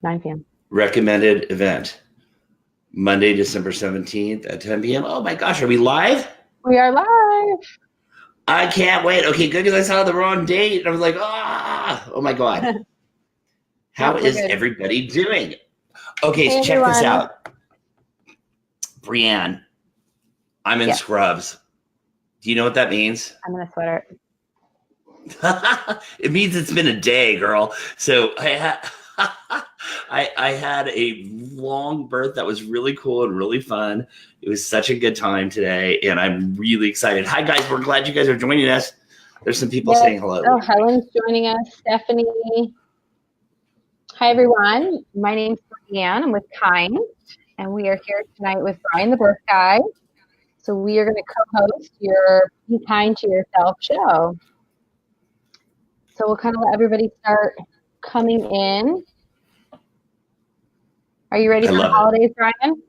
9 p.m. Recommended event. Monday, December 17th at 10 p.m. Oh my gosh, are we live? We are live. I can't wait. Okay, good, because I saw the wrong date. And I was like, oh my God. How is everybody doing? Okay, so check this out. Brianne, I'm in scrubs. Do you know what that means? I'm in a sweater. It means it's been a day, girl. So I had a long birth that was really cool and really fun. It was such a good time today, and I'm really excited. Hi, guys. We're glad you guys are joining us. There's some people saying hello. Oh, Helen's joining us. Stephanie. Hi, everyone. My name's Brianne. I'm with Kiinde, and we are here tonight with Brian, the birth guy. So we are going to co-host your Be Kind to Yourself show. So we'll kind of let everybody start coming in. Are you ready for the holidays, Brian?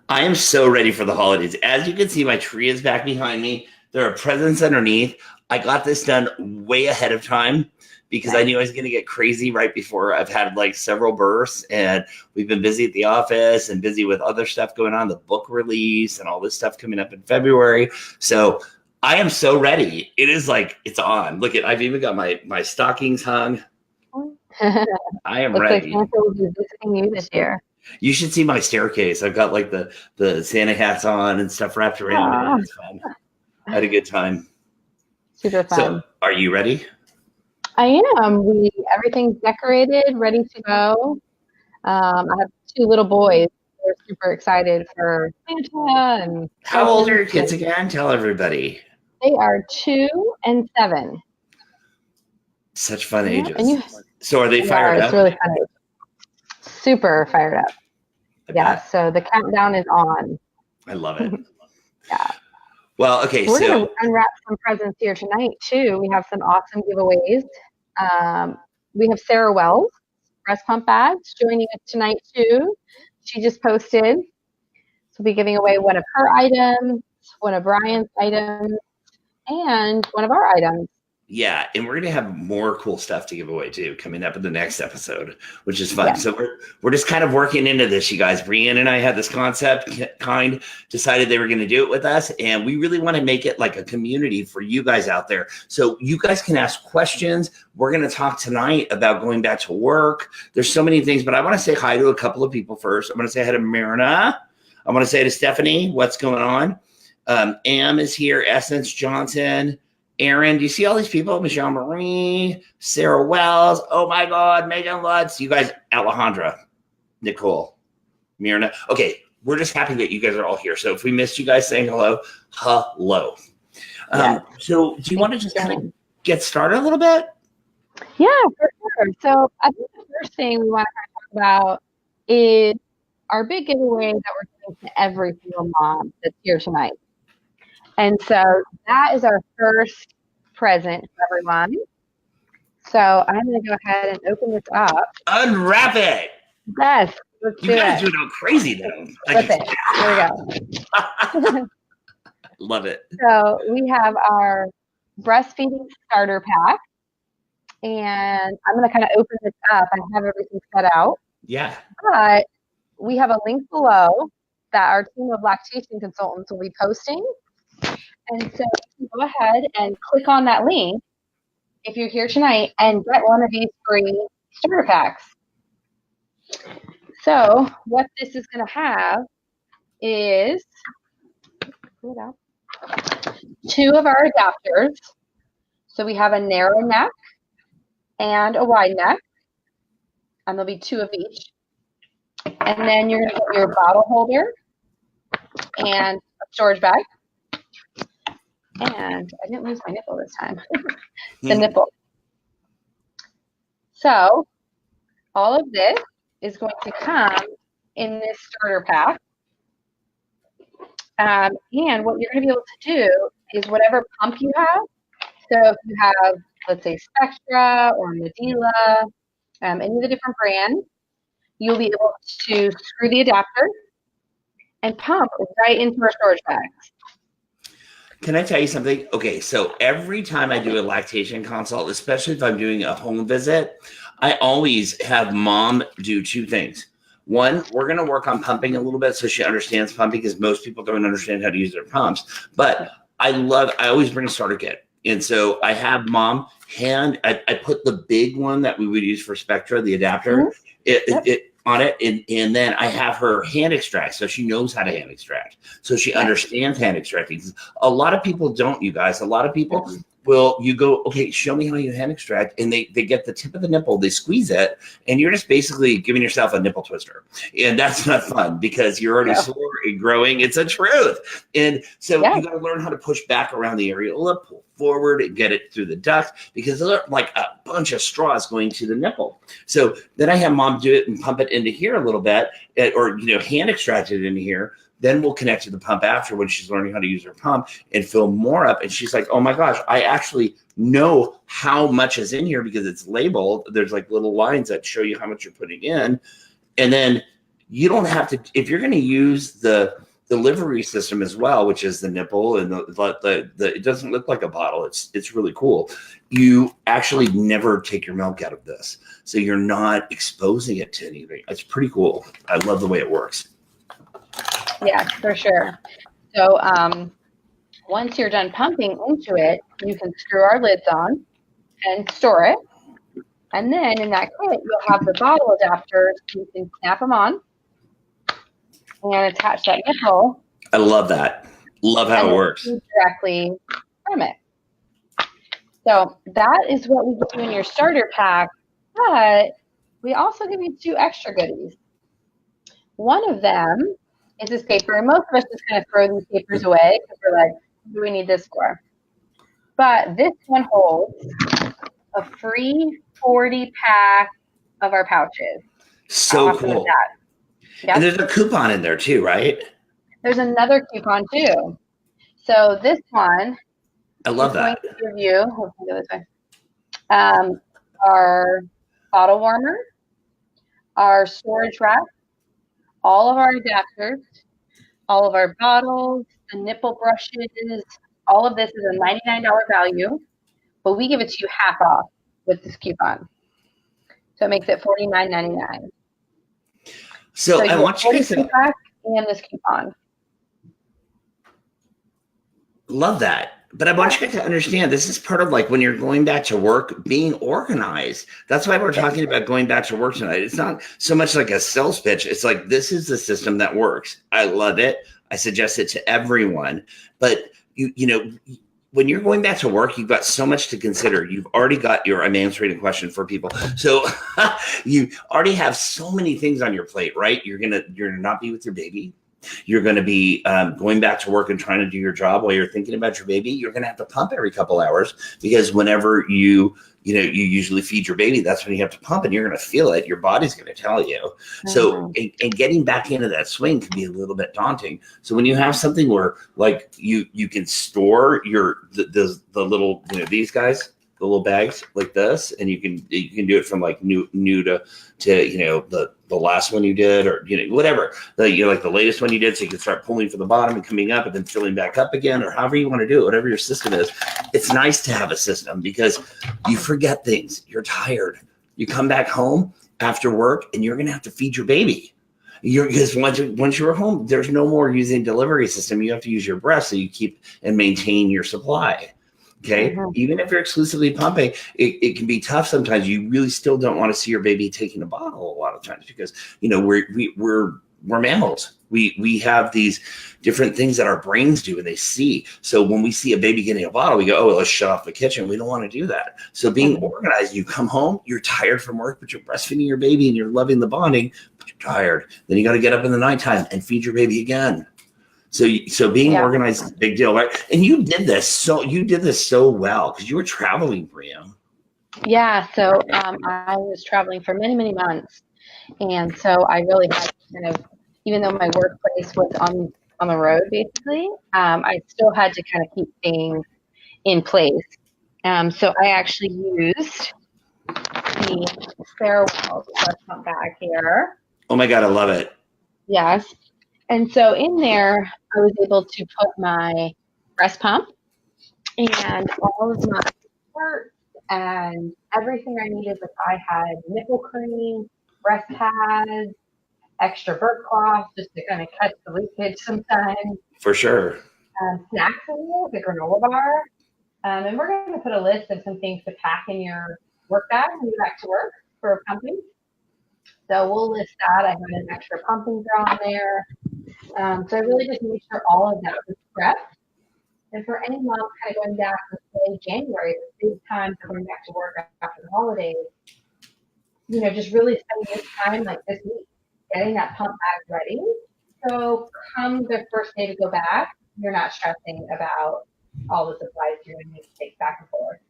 I am so ready for the holidays. As you can see, my tree is back behind me. There are presents underneath. I got this done way ahead of time because I knew I was going to get crazy right before. I've had like several births, and we've been busy at the office and busy with other stuff going on, the book release and all this stuff coming up in February. So I am so ready. It is like, it's on. Look at, I've even got my stockings hung. I am ready. Like Santa will be visiting you this year. You should see my staircase. I've got like the Santa hats on and stuff wrapped around it. It's fun. I had a good time. Super fun. So, are you ready? I am. Everything's decorated, ready to go. I have 2 little boys. They're super excited for Santa. And how old are your kids again? Tell everybody. They are 2 and 7. Such fun ages. So are they fired up? It's really fun. Super fired up. Yeah. So the countdown is on. I love it. Yeah. Well, okay. We're going to unwrap some presents here tonight too. We have some awesome giveaways. We have Sarah Wells, breast pump bags, joining us tonight too. She just posted. So we'll be giving away one of her items, one of Brian's items, and one of our items. Yeah, and we're gonna have more cool stuff to give away too coming up in the next episode, which is fun. Yeah. So we're just kind of working into this, you guys. Brianne and I had this concept, Kiinde decided they were going to do it with us, and we really want to make it like a community for you guys out there. So you guys can ask questions. We're going to talk tonight about going back to work. There's so many things, but I want to say hi to a couple of people first. I'm going to say hi to Marina. I want to say to Stephanie, what's going on? Am is here. Essence Johnson. Aaron, do you see all these people? Michelle Marie, Sarah Wells. Oh my God, Megan Lutz. You guys, Alejandra, Nicole, Mirna. Okay, we're just happy that you guys are all here. So if we missed you guys saying hello, hello. So do you want to just kind of get started a little bit? Yeah, for sure. So I think the first thing we want to talk about is our big giveaway that we're giving to every single mom that's here tonight. And so that is our first present for everyone. So I'm going to go ahead and open this up. Unwrap it. Yes. Let's do it. You guys do it all crazy though. Flip it. There we go. Love it. So we have our breastfeeding starter pack. And I'm going to kind of open this up. I have everything set out. Yeah. But we have a link below that our team of lactation consultants will be posting. And so go ahead and click on that link if you're here tonight and get one of these free starter packs. So what this is going to have is 2 of our adapters. So we have a narrow neck and a wide neck, and there'll be 2 of each. And then you're going to get your bottle holder and a storage bag. And I didn't lose my nipple this time. The nipple. So all of this is going to come in this starter pack. And what you're going to be able to do is whatever pump you have. So if you have, let's say, Spectra or Medela, any of the different brands, you'll be able to screw the adapter and pump right into our storage bags. Can I tell you something? Okay, so every time I do a lactation consult, especially if I'm doing a home visit, I always have mom do two things. One, we're going to work on pumping a little bit so she understands pumping because most people don't understand how to use their pumps. But I always bring a starter kit. And so I have mom I put the big one that we would use for Spectra, the adapter, on it. And then I have her hand extract. So she knows how to hand extract. So she understands hand extracting. A lot of people don't, you guys. A lot of people you go, okay, show me how you hand extract. And they get the tip of the nipple, they squeeze it, and you're just basically giving yourself a nipple twister. And that's not fun because you're already sore and growing. It's a truth. And so you got to learn how to push back around the areola, pull forward and get it through the duct because there's like a bunch of straws going to the nipple. So then I have mom do it and pump it into here a little bit or, hand extract it into here. Then we'll connect to the pump after when she's learning how to use her pump and fill more up. And she's like, oh my gosh, I actually know how much is in here because it's labeled. There's like little lines that show you how much you're putting in. And then you don't have to, if you're going to use the delivery system as well, which is the nipple and the it doesn't look like a bottle. It's really cool. You actually never take your milk out of this. So you're not exposing it to anything. It's pretty cool. I love the way it works. Yeah, for sure. So once you're done pumping into it, you can screw our lids on and store it. And then in that kit, you'll have the bottle adapters. You can snap them on and attach that nipple. I love that. Love how it works. Directly from it. So that is what we give you in your starter pack. But we also give you 2 extra goodies. One of them is this paper, and most of us just kind of throw these papers away because we're like, what do we need this for? But this one holds a free 40 pack of our pouches. So cool. Yep. And there's a coupon in there too, right? There's another coupon too. So this one, I love that. Going to give you our bottle warmer, our storage rack, all of our adapters, all of our bottles, the nipple brushes, all of this is a $99 value, but we give it to you half off with this coupon. So it makes it $49.99. So I want you guys to and this coupon. Love that. But I want you guys to understand this is part of like when you're going back to work, being organized. That's why we're talking about going back to work tonight. It's not so much like a sales pitch. It's like, this is the system that works. I love it. I suggest it to everyone. But you know, when you're going back to work, you've got so much to consider. You've already got I'm answering a question for people. So you already have so many things on your plate, right? You're gonna not be with your baby. You're going to be going back to work and trying to do your job while you're thinking about your baby. You're going to have to pump every couple hours because whenever you usually feed your baby, that's when you have to pump and you're going to feel it. Your body's going to tell you. Mm-hmm. So, and getting back into that swing can be a little bit daunting. So when you have something where like you can store the little, these guys, the little bags like this, and you can do it from like new to the last one you did, or whatever, like the latest one you did, so you can start pulling from the bottom and coming up and then filling back up again, or however you want to do it, whatever your system is. It's nice to have a system because you forget things. You're tired. You come back home after work and you're gonna have to feed your baby. Because once you're home, there's no more using delivery system. You have to use your breath so you keep and maintain your supply. Okay. Mm-hmm. Even if you're exclusively pumping, it can be tough sometimes. You really still don't want to see your baby taking a bottle a lot of times because, we're mammals. We have these different things that our brains do and they see. So when we see a baby getting a bottle, we go, oh, let's shut off the kitchen. We don't want to do that. So being organized, you come home, you're tired from work, but you're breastfeeding your baby and you're loving the bonding, but you're tired. Then you got to get up in the nighttime and feed your baby again. So being organized is a big deal, right? And you did this so well because you were traveling, Bria. Yeah, so I was traveling for many, many months, and so I really had to even though my workplace was on the road, basically, I still had to kind of keep things in place. So I actually used the spare walls pump bag here. Oh my God, I love it. Yes. And so in there, I was able to put my breast pump and all of my parts and everything I needed. Like I had nipple cream, breast pads, extra burp cloth just to kind of catch the leakage sometimes. For sure. Snacks in there, like a granola bar. And we're going to put a list of some things to pack in your work bag when you get back to work for pumping. So we'll list that. I have an extra pumping bra on there. So I really just make sure all of that was prepped. And for any mom kind of going back to say January, the big time for going back to work after the holidays, just really spending this time like this week, getting that pump bag ready. So come the first day to go back, you're not stressing about all the supplies you're going to need to take back and forth.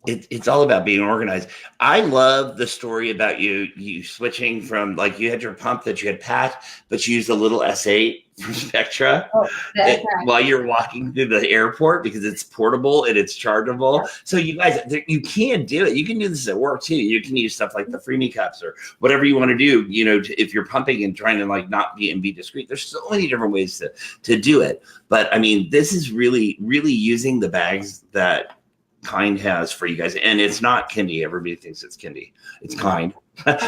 It's all about being organized. I love the story about you switching from, like, you had your pump that you had packed, but you used a little S8 from Spectra while you're walking through the airport because it's portable and it's chargeable. Yeah. So you guys, you can do it. You can do this at work too. You can use stuff like the Freemie cups or whatever you want to do. If you're pumping and trying to like not be discreet, there's so many different ways to do it. But I mean, this is really, really using the bags that Kiinde has for you guys, and it's not Kiinde. Everybody thinks it's Kiinde. It's Kiinde.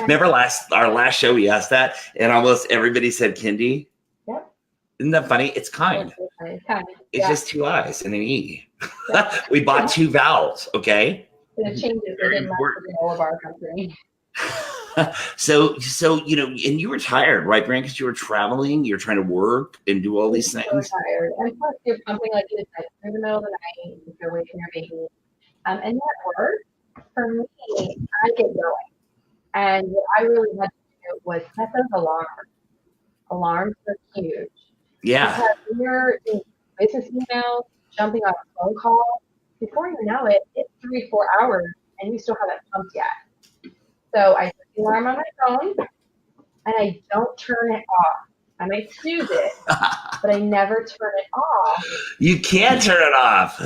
Remember our last show we asked that, and almost everybody said Kiinde. Yep. Isn't that funny? It's Kiinde. It's just two I's and an E. Yeah. We bought two vowels. Okay. It changes. Very important. All of our company. So and you were tired, right, Brand? Because you were traveling, you're trying to work and do all these things. So tired, and plus you're pumping like you said through the middle of the night if you're away from your baby. And that work for me, I get going. And what I really had to do was set those alarms. Alarms are huge. Yeah. Because when you're in business emails, jumping on a phone call, before you know it, it's 3-4 hours and you still haven't pumped yet. So I set the alarm on my phone and I don't turn it off. I might snooze it, but I never turn it off. You can't turn it off.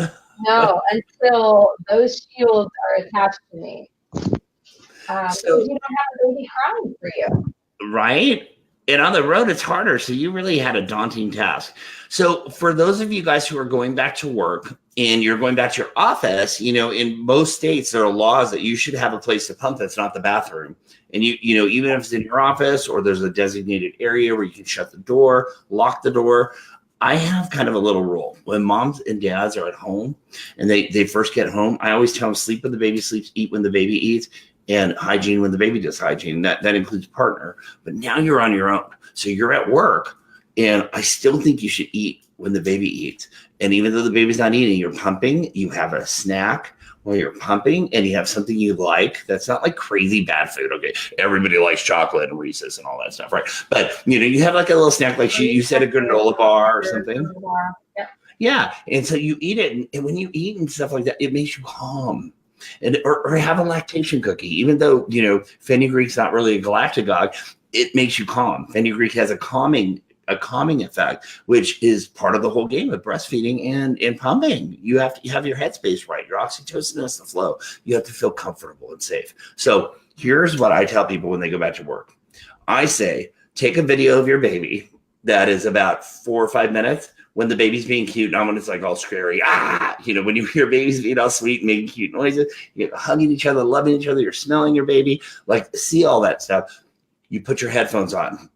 No, until those shields are attached to me. So you don't have a baby crying for you. Right? And on the road, it's harder. So you really had a daunting task. So for those of you guys who are going back to work and you're going back to your office, in most states, there are laws that you should have a place to pump that's not the bathroom. And even if it's in your office or there's a designated area where you can shut the door, lock the door. I have kind of a little rule. When moms and dads are at home and they first get home, I always tell them sleep when the baby sleeps, eat when the baby eats, and hygiene when the baby does hygiene. That includes partner. But now you're on your own. So you're at work, and I still think you should eat when the baby eats. And even though the baby's not eating, you're pumping, you have a snack while you're pumping, and you have something you like that's not like crazy bad food. Okay, everybody likes chocolate and Reese's and all that stuff, right? But you have like a little snack, like you said, a granola bar or something. Yeah, and so you eat it, and when you eat and stuff like that, it makes you calm. And or have a lactation cookie, even though fenugreek's not really a galactagogue, it makes you calm. Fenugreek has a calming effect, which is part of the whole game of breastfeeding and pumping. You have to have your headspace right. Your oxytocin has to flow. You have to feel comfortable and safe. So here's what I tell people when they go back to work. I say, take a video of your baby that is about 4 or 5 minutes when the baby's being cute, not when it's like all scary. When you hear babies being all sweet and making cute noises, you're hugging each other, loving each other, you're smelling your baby, like see all that stuff. You put your headphones on.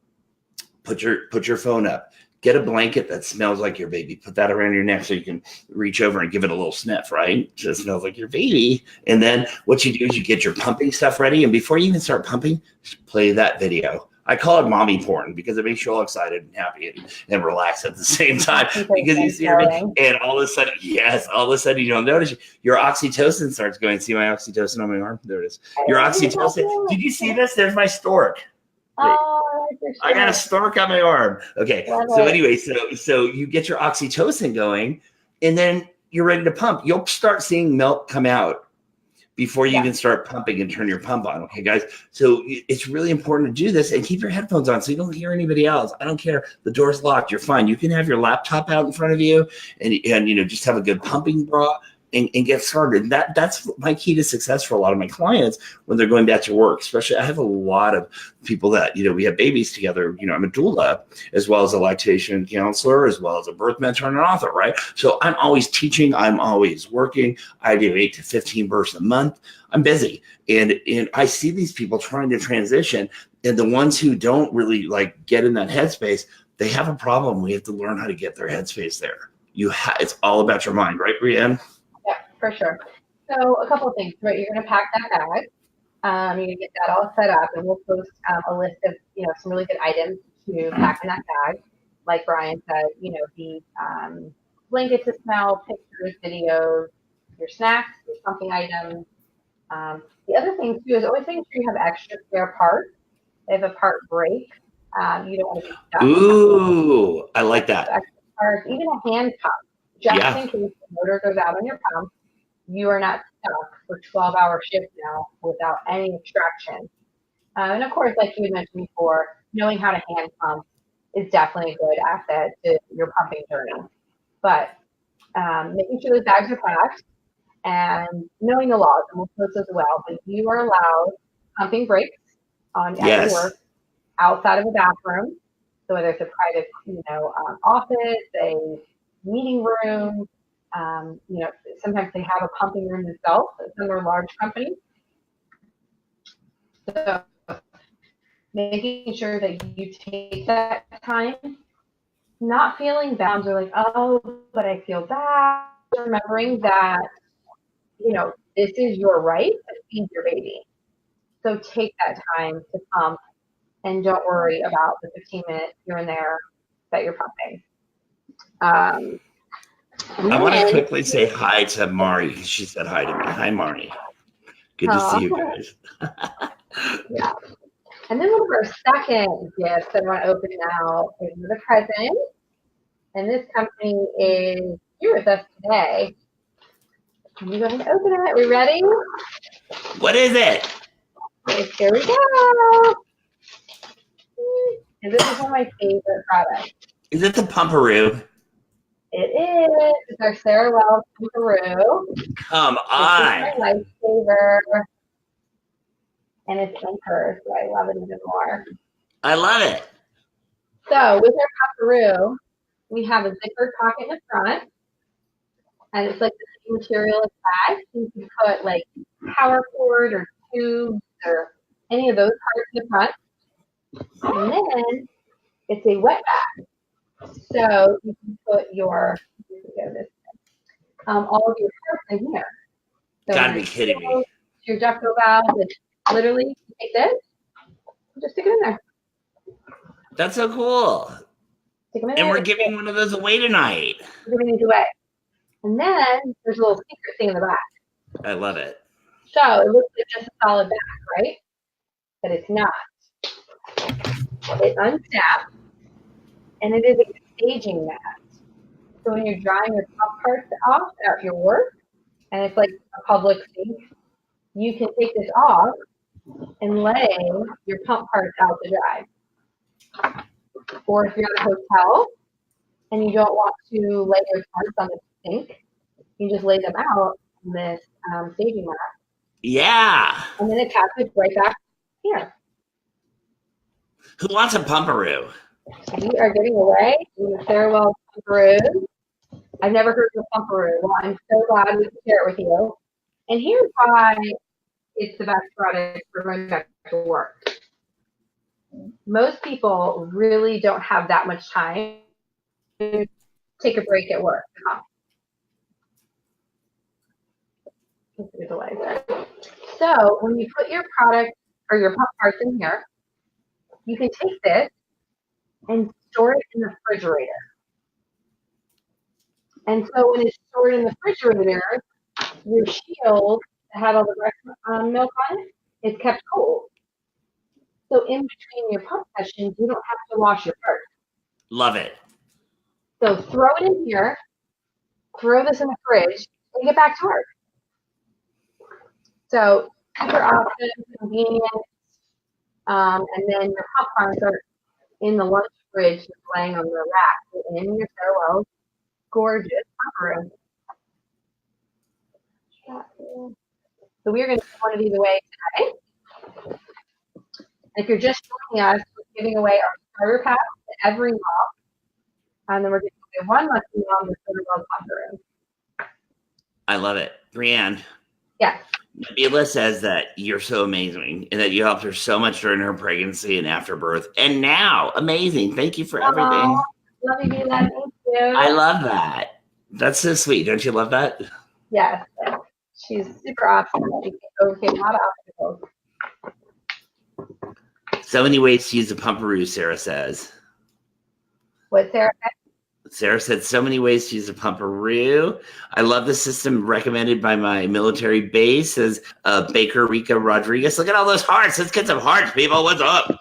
Put your phone up. Get a blanket that smells like your baby. Put that around your neck so you can reach over and give it a little sniff, right? So it smells like your baby. And then what you do is you get your pumping stuff ready. And before you even start pumping, just play that video. I call it mommy porn because it makes you all excited and happy and relaxed at the same time. Because you see your baby, and all of a sudden you don't notice your oxytocin starts going. See my oxytocin on my arm? There it is. Your oxytocin. Did you see this? There's my stork. Oh, I got a stork on my arm. Okay. So anyway, so you get your oxytocin going, and then you're ready to pump. You'll start seeing milk come out before you even start pumping and turn your pump on. Okay, guys. So it's really important to do this and keep your headphones on so you don't hear anybody else. I don't care. The door's locked. You're fine. You can have your laptop out in front of you and just have a good pumping bra. and get started. That's my key to success for a lot of my clients when they're going back to work. Especially, I have a lot of people that, we have babies together. I'm a doula, as well as a lactation counselor, as well as a birth mentor and an author, right? So I'm always teaching. I'm always working. I do 8 to 15 births a month. I'm busy. And I see these people trying to transition. And the ones who don't really get in that headspace, they have a problem. We have to learn how to get their headspace there. It's all about your mind, right, Brienne? Yeah, for sure. So a couple of things, right? You're going to pack that bag. You're going to get that all set up, and we'll post a list of, some really good items to pack in that bag. Like Brian said, the blankets to smell, pictures, videos, your snacks, your pumping items. The other thing too is always making sure you have extra spare parts. If a part breaks, you don't want to be stuck. Ooh, I like that. Extra parts, even a hand pump, just in case the motor goes out on your pump, you are not stuck for 12-hour shifts now without any extraction. And of course, like you had mentioned before, knowing how to hand pump is definitely a good asset to your pumping journey. But making sure those bags are packed and knowing the laws, and we'll post as well, but you are allowed pumping breaks at your work outside of a bathroom. So whether it's a private, office, a meeting room, sometimes they have a pumping room themselves at some are large companies. So making sure that you take that time, not feeling bound or like, oh, but I feel bad. Remembering that, this is your right to feed your baby. So take that time to pump and don't worry about the 15 minutes here and there that you're pumping. I want to quickly say hi to Mari. She said hi to me. Hi, Mari. Good to see you guys. Yeah. And then one of our second gifts that I want to open now is the present. And this company is here with us today. Can you go ahead and open it? Are we ready? What is it? Here we go. And this is one of my favorite products. Is it the Pumperoo? It is. It's our Sarah Wells Pumperoo. Come on. It's my lifesaver. And it's in her, so I love it even more. I love it. So with our Pumperoo, we have a zippered pocket in the front. And it's like the same material as bags. You can put power cord or tubes or any of those parts in the front. And then it's a wet bag. So you can put all of your parts in here. So Gotta be kidding me. Your ductile valve, literally you take this, just stick it in there. That's so cool. And we're giving one of those away tonight. We're giving these away. And then there's a little secret thing in the back. I love it. So it looks like just a solid bag, right? But it's not. It unsnaps, and it is a staging mat. So when you're drying your pump parts off at your work, and it's like a public sink, you can take this off and lay your pump parts out to dry. Or if you're at a hotel and you don't want to lay your parts on the sink, you just lay them out on this staging mat. Yeah. And then attach it right back here. Who wants a Pumperoo? We are giving away the Sarah Wells Pumperoo. I've never heard of a Pumperoo. Well, I'm so glad we can share it with you. And here's why it's the best product for going back to work. Most people really don't have that much time to take a break at work. So when you put your product or your pump parts in here, you can take this and store it in the refrigerator. And so when it's stored in the refrigerator, your shield that had all the breast milk on it is kept cold. So in between your pump sessions, you don't have to wash your parts. Love it. So throw it in here, throw this in the fridge, and get back to work. So super awesome, convenient, and then your pump parts are in the lunch fridge, just laying on the rack in your Sarah Wells gorgeous pump room. So we're going to give one of these away today. And if you're just joining us, we're giving away our starter pack to every mom. And then we're giving away one lucky mom with Silverwell Pumperoo. I love it. Brianne. Yes. Nabila says that you're so amazing and that you helped her so much during her pregnancy and after birth. And now, amazing. Thank you for everything. Love you, Nabila. Thank you. I love that. That's so sweet. Don't you love that? Yes. She's super awesome. She overcame a lot of obstacles. So many ways to use the Pumperoo, Sarah says. What, Sarah? Sarah said so many ways to use a Pumperoo. I love the system recommended by my military base, says Baker Rica Rodriguez. Look at all those hearts. Let's get some hearts, people. What's up?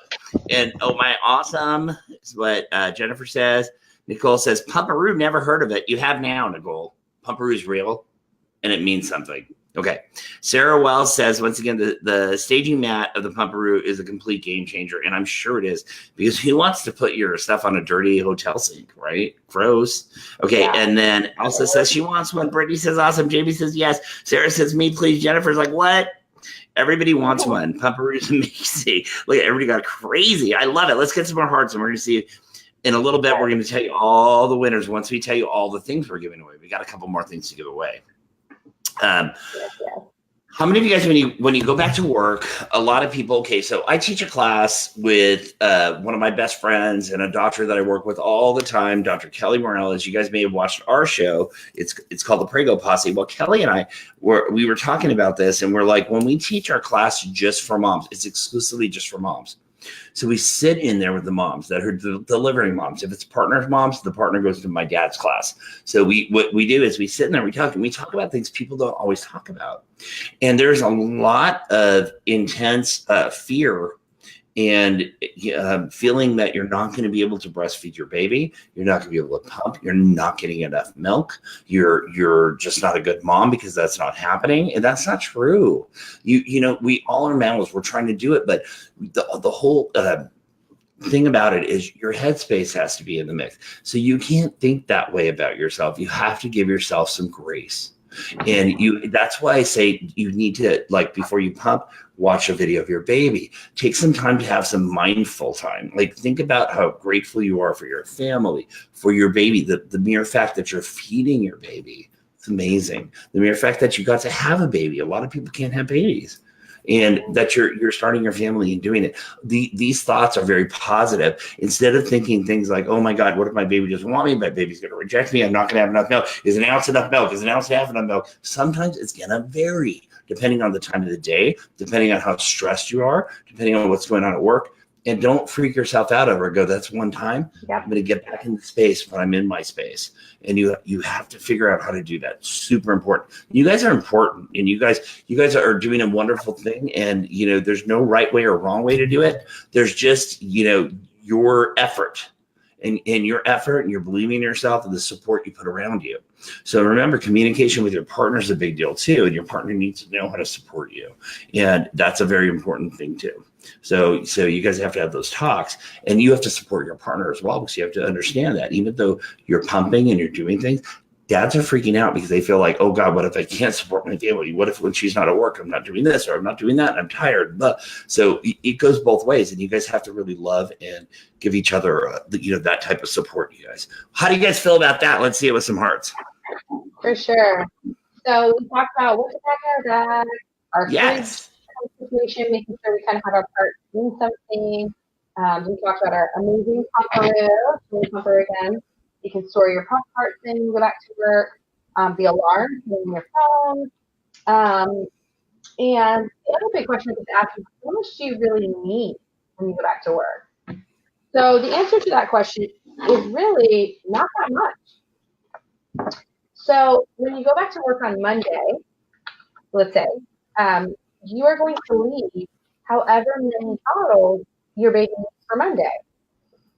And oh my awesome is what Jennifer says. Nicole says, Pumperoo, never heard of it. You have now, Nicole. Pumperoo is real and it means something. Okay. Sarah Wells says, once again, the staging mat of the Pumperoo is a complete game changer. And I'm sure it is, because who wants to put your stuff on a dirty hotel sink, right? Gross. Okay. Yeah. And then Elsa says she wants one. Brittany says, awesome. Jamie says, yes. Sarah says, me, please. Jennifer's like, what? Everybody wants one. Pumperoo's amazing. Look, everybody got crazy. I love it. Let's get some more hearts, and we're going to see in a little bit. We're going to tell you all the winners once we tell you all the things we're giving away. We got a couple more things to give away. How many of you guys, when you go back to work, a lot of people, okay, so I teach a class with one of my best friends and a doctor that I work with all the time, Dr. Kelly Morales. You guys may have watched our show. It's called the Prego Posse. Well, Kelly and I we were talking about this, and we're like, when we teach our class just for moms, it's exclusively just for moms. So we sit in there with the moms that are delivering moms. If it's partner moms, the partner goes to my dad's class. So what we do is we sit in there, we talk about things people don't always talk about. And there's a lot of intense fear and feeling that you're not going to be able to breastfeed your baby. You're not going to be able to pump. You're not getting enough milk. You're just not a good mom because that's not happening. And that's not true. You know, we all are mammals. We're trying to do it. But the whole thing about it is your headspace has to be in the mix. So you can't think that way about yourself. You have to give yourself some grace. And that's why I say you need to, like, before you pump, watch a video of your baby. Take some time to have some mindful time. Like, think about how grateful you are for your family, for your baby. The mere fact that you're feeding your baby, it's amazing. The mere fact that you got to have a baby. A lot of people can't have babies. And that you're starting your family and doing it. These thoughts are very positive. Instead of thinking things like, oh my God, what if my baby doesn't want me? My baby's going to reject me. I'm not going to have enough milk. Is an ounce enough milk? Is an ounce half enough milk? Sometimes it's going to vary depending on the time of the day, depending on how stressed you are, depending on what's going on at work. And don't freak yourself out over it. Go, that's one time. Yep. I'm going to get back in the space when I'm in my space. And you have to figure out how to do that. Super important. You guys are important, and you guys are doing a wonderful thing. And there's no right way or wrong way to do it. There's just your effort. And your effort, and you're believing in yourself, and the support you put around you. So remember, communication with your partner is a big deal too, and your partner needs to know how to support you, and that's a very important thing too. So you guys have to have those talks, and you have to support your partner as well, because you have to understand that even though you're pumping and you're doing things, dads are freaking out because they feel like, oh God, what if I can't support my family? What if when she's not at work, I'm not doing this or I'm not doing that and I'm tired? So it goes both ways, and you guys have to really love and give each other, that type of support, you guys. How do you guys feel about that? Let's see it with some hearts. For sure. So we talked about what to pack our bag, our yes. situation, making sure we kind of have our part in something. We talked about our amazing pumper again. You can store your pump parts in, go back to work, the alarm in your phone. And the other big question is asking, how much do you really need when you go back to work? So the answer to that question is really not that much. So when you go back to work on Monday, let's say, you are going to leave however many bottles your baby needs for Monday.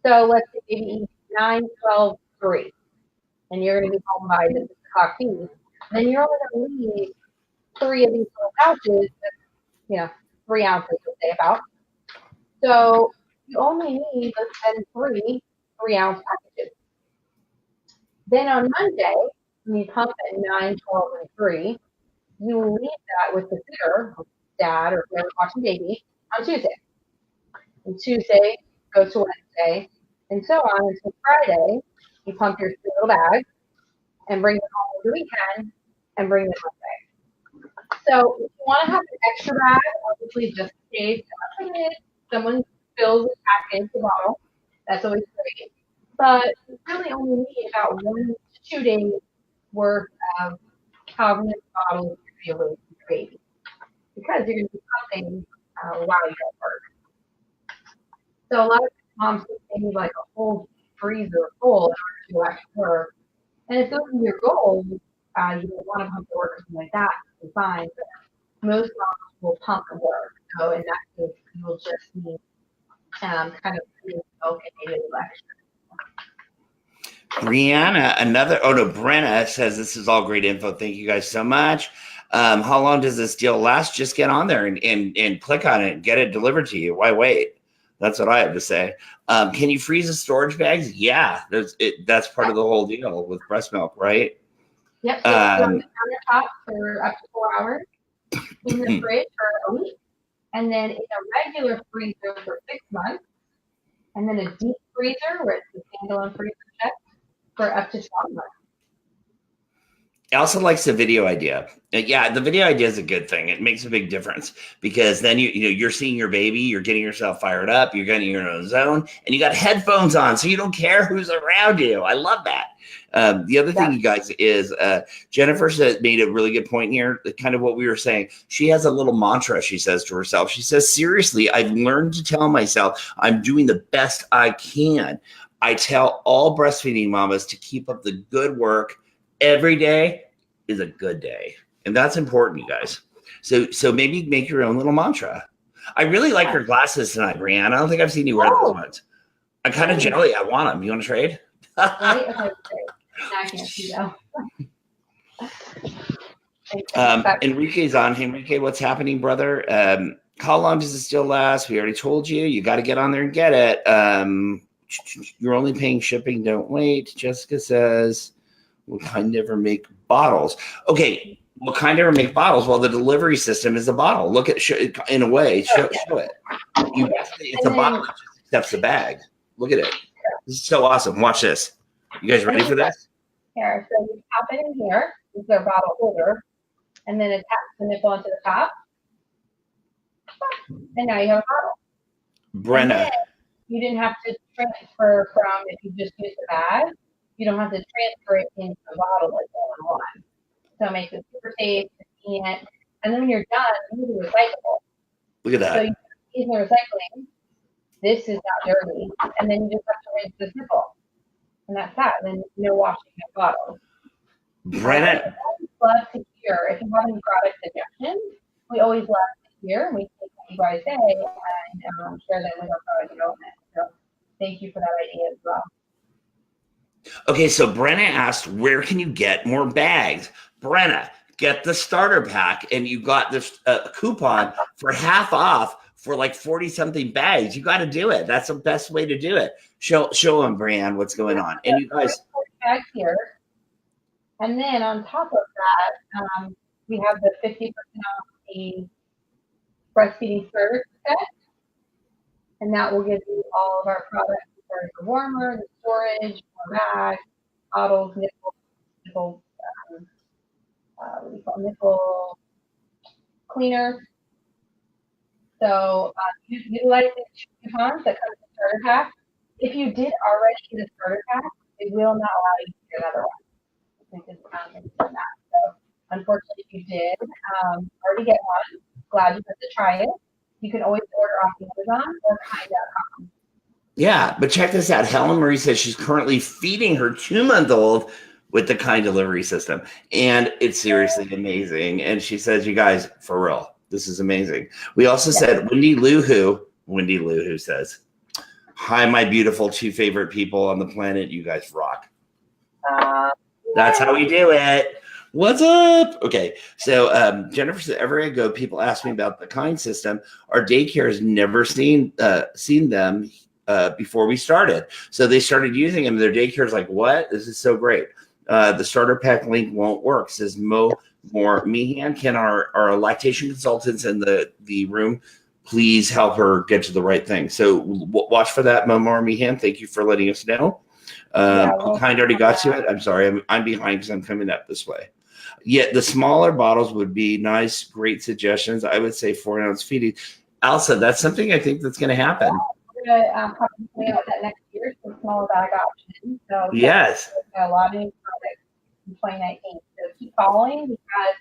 So let's say baby eats 9, 12, 3, and you're going to be home by the coffee. Then you're only going to leave 3 of these little pouches, 3 ounces, let's say about. So you only need, let's spend 3 3-ounce packages. Then on Monday, when you pump at 9, 12, and 3, you leave that with the sitter, dad, or whoever's watching baby on Tuesday. And Tuesday goes to Wednesday, and so on until Friday. You pump your little bag and bring them home over the weekend and bring them Monday. So if you want to have an extra bag, obviously just in case someone fills the package, the bottle, that's always great. But you really only need about 1 to 2 days worth of however many bottles you're away from your baby. Because you're going to be pumping while you're at work. So a lot of moms think they need like a whole freezer full in order to actually work. And if those are your goals, you don't want to pump the work or something like that, it's fine. But most moms will pump the work. So in that case, you'll just need kind of milk and maybe a little extra. Brianna, Brenna says this is all great info. Thank you guys so much. How long does this deal last? Just get on there and click on it and get it delivered to you. Why wait? That's what I have to say. Can you freeze the storage bags? Yeah, that's part of the whole deal with breast milk, right? Yep. So on the countertop for up to 4 hours, in the fridge for a week, and then in a regular freezer for 6 months, and then a deep freezer where it's the standalone freezer check for up to 12 months. I also likes the video idea. Yeah, the video idea is a good thing. It makes a big difference because then you're seeing your baby, you're getting yourself fired up, you're getting your own zone, and you got headphones on, so you don't care who's around you. I love that. The other thing, you guys, is Jennifer made a really good point here. Kind of what we were saying. She has a little mantra she says to herself. She says, "Seriously, I've learned to tell myself I'm doing the best I can. I tell all breastfeeding mamas to keep up the good work. Every day is a good day." And that's important, you guys. So maybe make your own little mantra. I really like your glasses tonight, Brianna. I don't think I've seen you wear those ones. I'm kind of jelly. I want them. You want to trade? Right? Okay, great. Now I can't see though. Enrique's on. Enrique, what's happening, brother? How long does it still last? We already told you. You got to get on there and get it. You're only paying shipping. Don't wait. Jessica says, "What kind never make bottles?" Okay, what kind never make bottles? Well, the delivery system is a bottle. Look at in a way. Show it. It's a bottle that just accepts the bag. Look at it. This is so awesome. Watch this. You guys ready for this? Here, so you pop it in here. This is our bottle holder, and then attach the nipple onto the top, and now you have a bottle. Brenna. You didn't have to transfer from, if you just use the bag, you don't have to transfer it into the bottle like all in one. So it makes it super safe, convenient. And then when you're done, you do recyclable. Look at that. So you use the recycling. This is not dirty. And then you just have to rinse this nipple. And that's that. And then no washing of bottles. Brenna. I always love to hear, if you have any product suggestions, we always love to hear. We take what you guys say and share them with our product development. So thank you for that idea as well. Okay, so Brenna asked, where can you get more bags? Brenna, get the starter pack, and you got this coupon for half off for like 40-something bags. You got to do it. That's the best way to do it. Show them, Brianne, what's going on. And you guys, bags here, and then on top of that, we have the 50% off the breastfeeding starter set, and that will give you all of our products. There's the warmer, the storage, more bags, bottles, nipple nipple cleaner. So utilize these coupons that come in the starter pack. If you did already get a starter pack, it will not allow you to get another one. So unfortunately, if you did already get one, glad you got to try it. You can always order off Amazon or Kiinde.com. Yeah, but check this out. Helen Marie says she's currently feeding her 2-month-old with the Kiinde delivery system, and it's seriously amazing. And she says, you guys, for real, this is amazing. We also said Wendy Lou Who says, "Hi, my beautiful 2 favorite people on the planet. You guys rock." That's how we do it. What's up? Okay, so Jennifer said, everywhere I go, people ask me about the Kiinde system. Our daycare has never seen them before we started. So they started using them. Their daycare is like, what? This is so great. The starter pack link won't work, says Mo more. Meehan, can our lactation consultants in the room please help her get to the right thing? So watch for that, Momar Meehan. Thank you for letting us know. Kind already got to it. I'm sorry, I'm behind because I'm coming up this way. Yeah, the smaller bottles would be nice. Great suggestions. I would say 4-ounce feeding. Elsa, that's something I think that's going to happen. We're going to probably out that next year, so smaller bag option. So yes, a lot of new products in 2019. So keep following because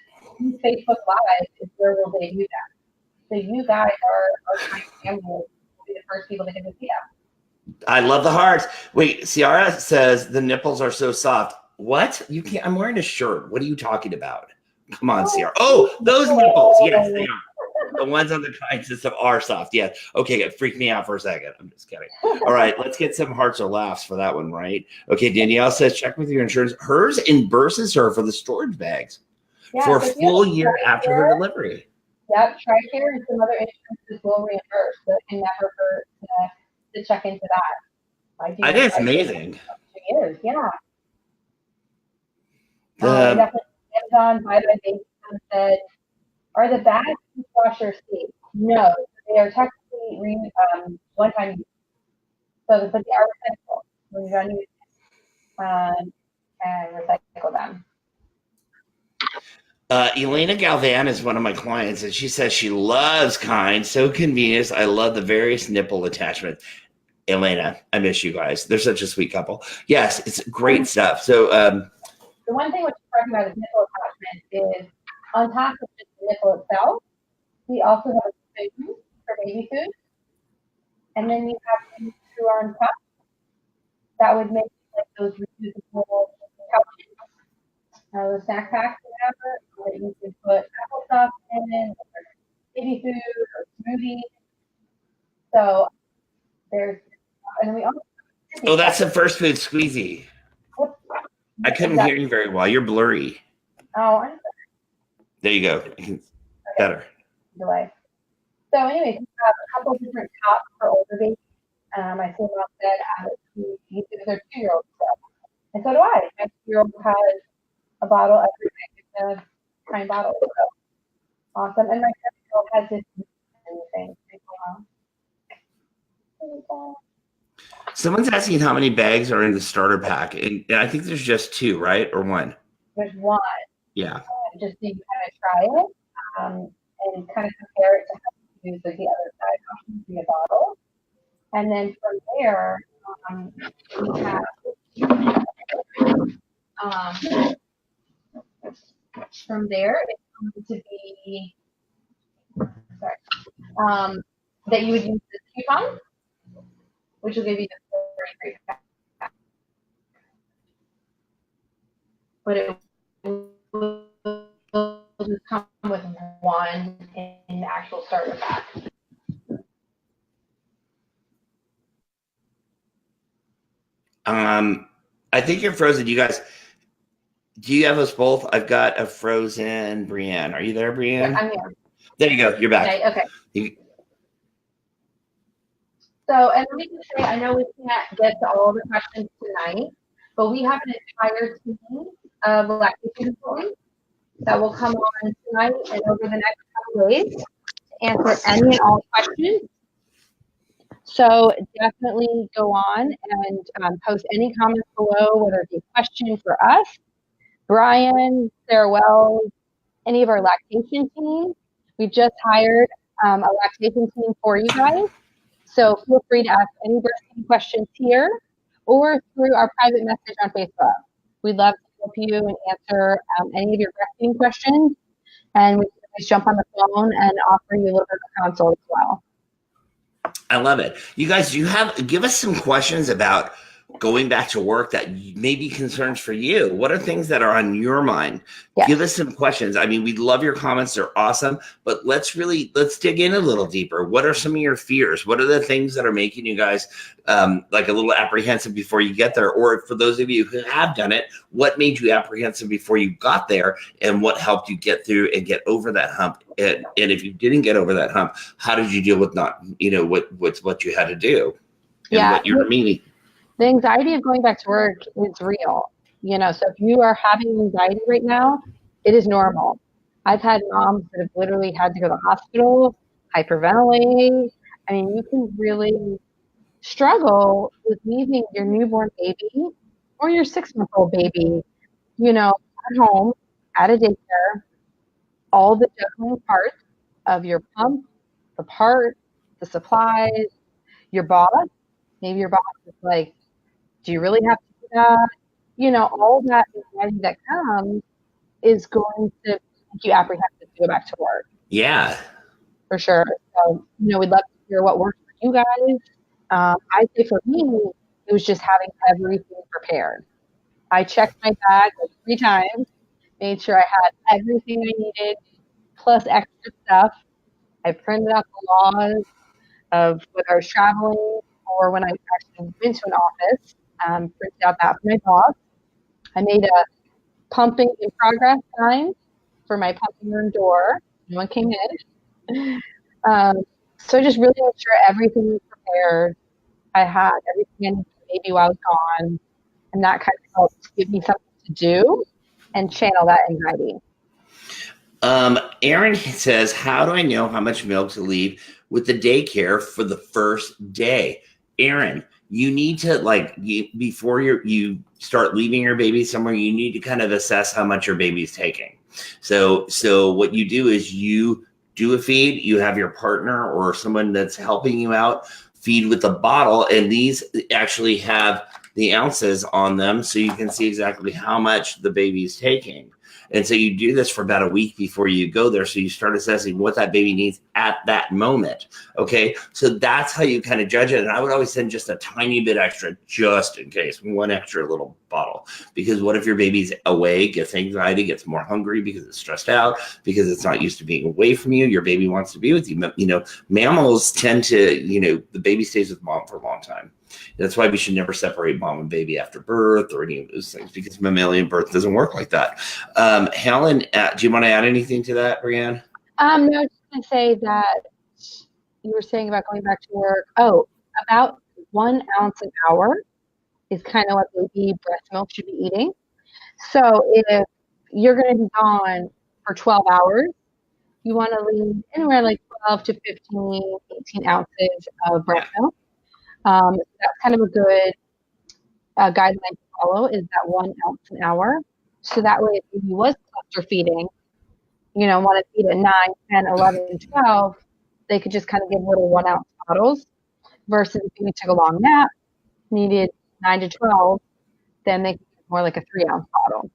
Facebook Live is where we'll debut that. So you guys are trying to will be the first people to get to see that. I love the hearts. Wait, Ciara says the nipples are so soft. What? You can't. I'm wearing a shirt. What are you talking about? Come on, Ciara. Oh, those nipples. Yes, they are. The ones on the kind system are soft. Yeah. Okay, it freaked me out for a second. I'm just kidding. All right, let's get some hearts or laughs for that one, right? Okay, Danielle says check with your insurance. Hers reimburses her for the storage bags for a full year after her delivery. Yep, TRICARE and some other insurances will reimburse, so it can never hurt to check into that. I think it's amazing. 2 years, yeah. Definitely Amazon, by the way, said, are the bags dishwasher safe? No, they are technically one-time use. But they are recyclable. We're going to use and recycle them. Elena Galvan is one of my clients, and she says she loves Kind. So convenient. I love the various nipple attachments. Elena, I miss you guys. They're such a sweet couple. Yes, it's great stuff. So the one thing which is talking about is nipple attachment is on top of just the nipple itself, we also have a food for baby food. And then you have these 2-arm cups that would make like those reusable pouches, the snack packs or whatever, that you could put applesauce in, or baby food, or smoothie. So there's, and we also. Oh, that's the first food squeezy. I couldn't hear you very well. You're blurry. Oh, I'm sorry. There you go. Better. Delay. So, anyways, we have a couple of different tops for older babies. My son said he uses their 2-year-old stuff, and so do I. My 2-year-old has a bottle every night, a Kind bottle. So awesome. And my 7-year-old has this thing. Someone's asking how many bags are in the starter pack, and I think there's just 2, right, or 1? There's 1. Yeah. Just so you kind of try it and kind of compare it to how you use the other side options in the bottle. And then from there, we have from there it's going to be that you would use the coupon, which will give you the 33 pack. But it will just come with 1 in the actual starter pack. I think you're frozen. You guys, do you have us both? I've got a frozen Brienne. Are you there, Brienne? Yeah, I'm here. There you go. You're back. Okay. So, and let me just say, I know we can't get to all the questions tonight, but we have an entire team of lactation consultants that will come on tonight and over the next couple of days to answer any and all questions. So definitely go on and post any comments below, whether it be a question for us, Brian, Sarah Wells, any of our lactation team. We've just hired a lactation team for you guys. So feel free to ask any breastfeeding questions here or through our private message on Facebook. We'd love to help you and answer any of your breastfeeding questions. And we can always jump on the phone and offer you a little bit of a consult as well. I love it. You guys, give us some questions about going back to work that may be concerns for you. What are things that are on your mind? Yes. Give us some questions. I mean, we love your comments. They're awesome, but let's dig in a little deeper. What are some of your fears? What are the things that are making you guys like a little apprehensive before you get there? Or for those of you who have done it, what made you apprehensive before you got there and what helped you get through and get over that hump? And if you didn't get over that hump, how did you deal with what you had to do and what you're meaning? The anxiety of going back to work is real, so if you are having anxiety right now, It is normal. I've had moms that have literally had to go to the hospital, hyperventilate. I mean, you can really struggle with leaving your newborn baby or your 6-month-old baby, at home, at a daycare, all the juggling parts of your pump, the part, the supplies, your boss. Maybe your boss is like, do you really have to do that? All that anxiety that comes is going to make you apprehensive to go back to work. Yeah. For sure. So, we'd love to hear what works for you guys. I'd say for me, it was just having everything prepared. I checked my bag like 3 times, made sure I had everything I needed, plus extra stuff. I printed out the laws of whether I was traveling or when I actually went to an office, printed out that for my boss. I made a pumping in progress sign for my pumping room door. No one came in. So I just really made sure everything was prepared. I had everything I needed for the baby while I was gone, and that kind of helped give me something to do and channel that anxiety. Aaron says, how do I know how much milk to leave with the daycare for the first day? Aaron, you need to before you start leaving your baby somewhere, you need to kind of assess how much your baby's taking. So what you do is you do a feed, you have your partner or someone that's helping you out feed with a bottle, and these actually have the ounces on them so you can see exactly how much the baby's taking. And so you do this for about a week before you go there. So you start assessing what that baby needs at that moment. Okay. So that's how you kind of judge it. And I would always send just a tiny bit extra, just in case, one extra little bottle. Because what if your baby's away, gets anxiety, gets more hungry because it's stressed out, because it's not used to being away from you. Your baby wants to be with you. Mammals tend to, the baby stays with mom for a long time. That's why we should never separate mom and baby after birth or any of those things, because mammalian birth doesn't work like that. Helen, do you want to add anything to that, Brianne? No, I was just going to say that you were saying about going back to work. Oh, about 1 ounce an hour is kind of what baby breast milk should be eating. So if you're going to be gone for 12 hours, you want to leave anywhere like 12 to 15, 18 ounces of breast milk. That's kind of a good guideline to follow, is that 1 ounce an hour. So that way, if you was cluster feeding, want to feed at 9, 10, 11, 12, they could just kind of give little 1 ounce bottles, versus if you took a long nap, needed 9 to 12, then they could give more like a 3 ounce bottle.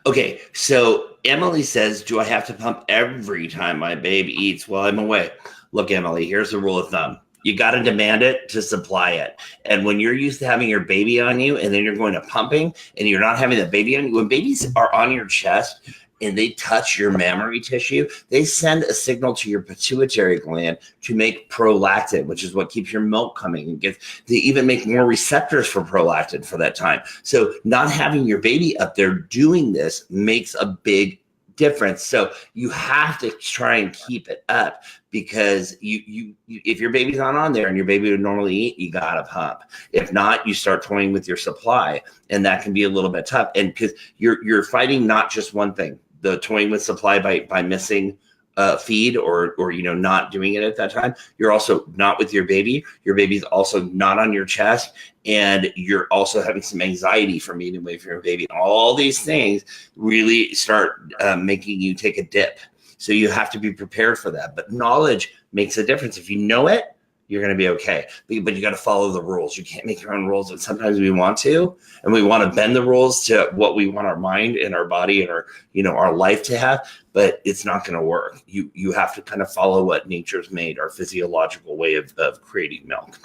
Okay, so Emily says, do I have to pump every time my baby eats while I'm away? Look, Emily, here's the rule of thumb. You got to demand it to supply it. And when you're used to having your baby on you and then you're going to pumping and you're not having the baby on you, when babies are on your chest and they touch your mammary tissue, they send a signal to your pituitary gland to make prolactin, which is what keeps your milk coming, and they even make more receptors for prolactin for that time. So not having your baby up there doing this makes a big difference. So you have to try and keep it up, because you if your baby's not on there and your baby would normally eat, you gotta pump. If not, you start toying with your supply, and that can be a little bit tough. And because you're fighting not just one thing, the toying with supply by missing feed or not doing it at that time, you're also not with your baby. Your baby's also not on your chest, and you're also having some anxiety from eating away from your baby. All these things really start making you take a dip. So you have to be prepared for that. But knowledge makes a difference. If you know it, you're going to be okay. But you got to follow the rules. You can't make your own rules. And sometimes we want to, and we want to bend the rules to what we want our mind and our body and our life to have, but it's not going to work. You have to kind of follow what nature's made, our physiological way of creating milk.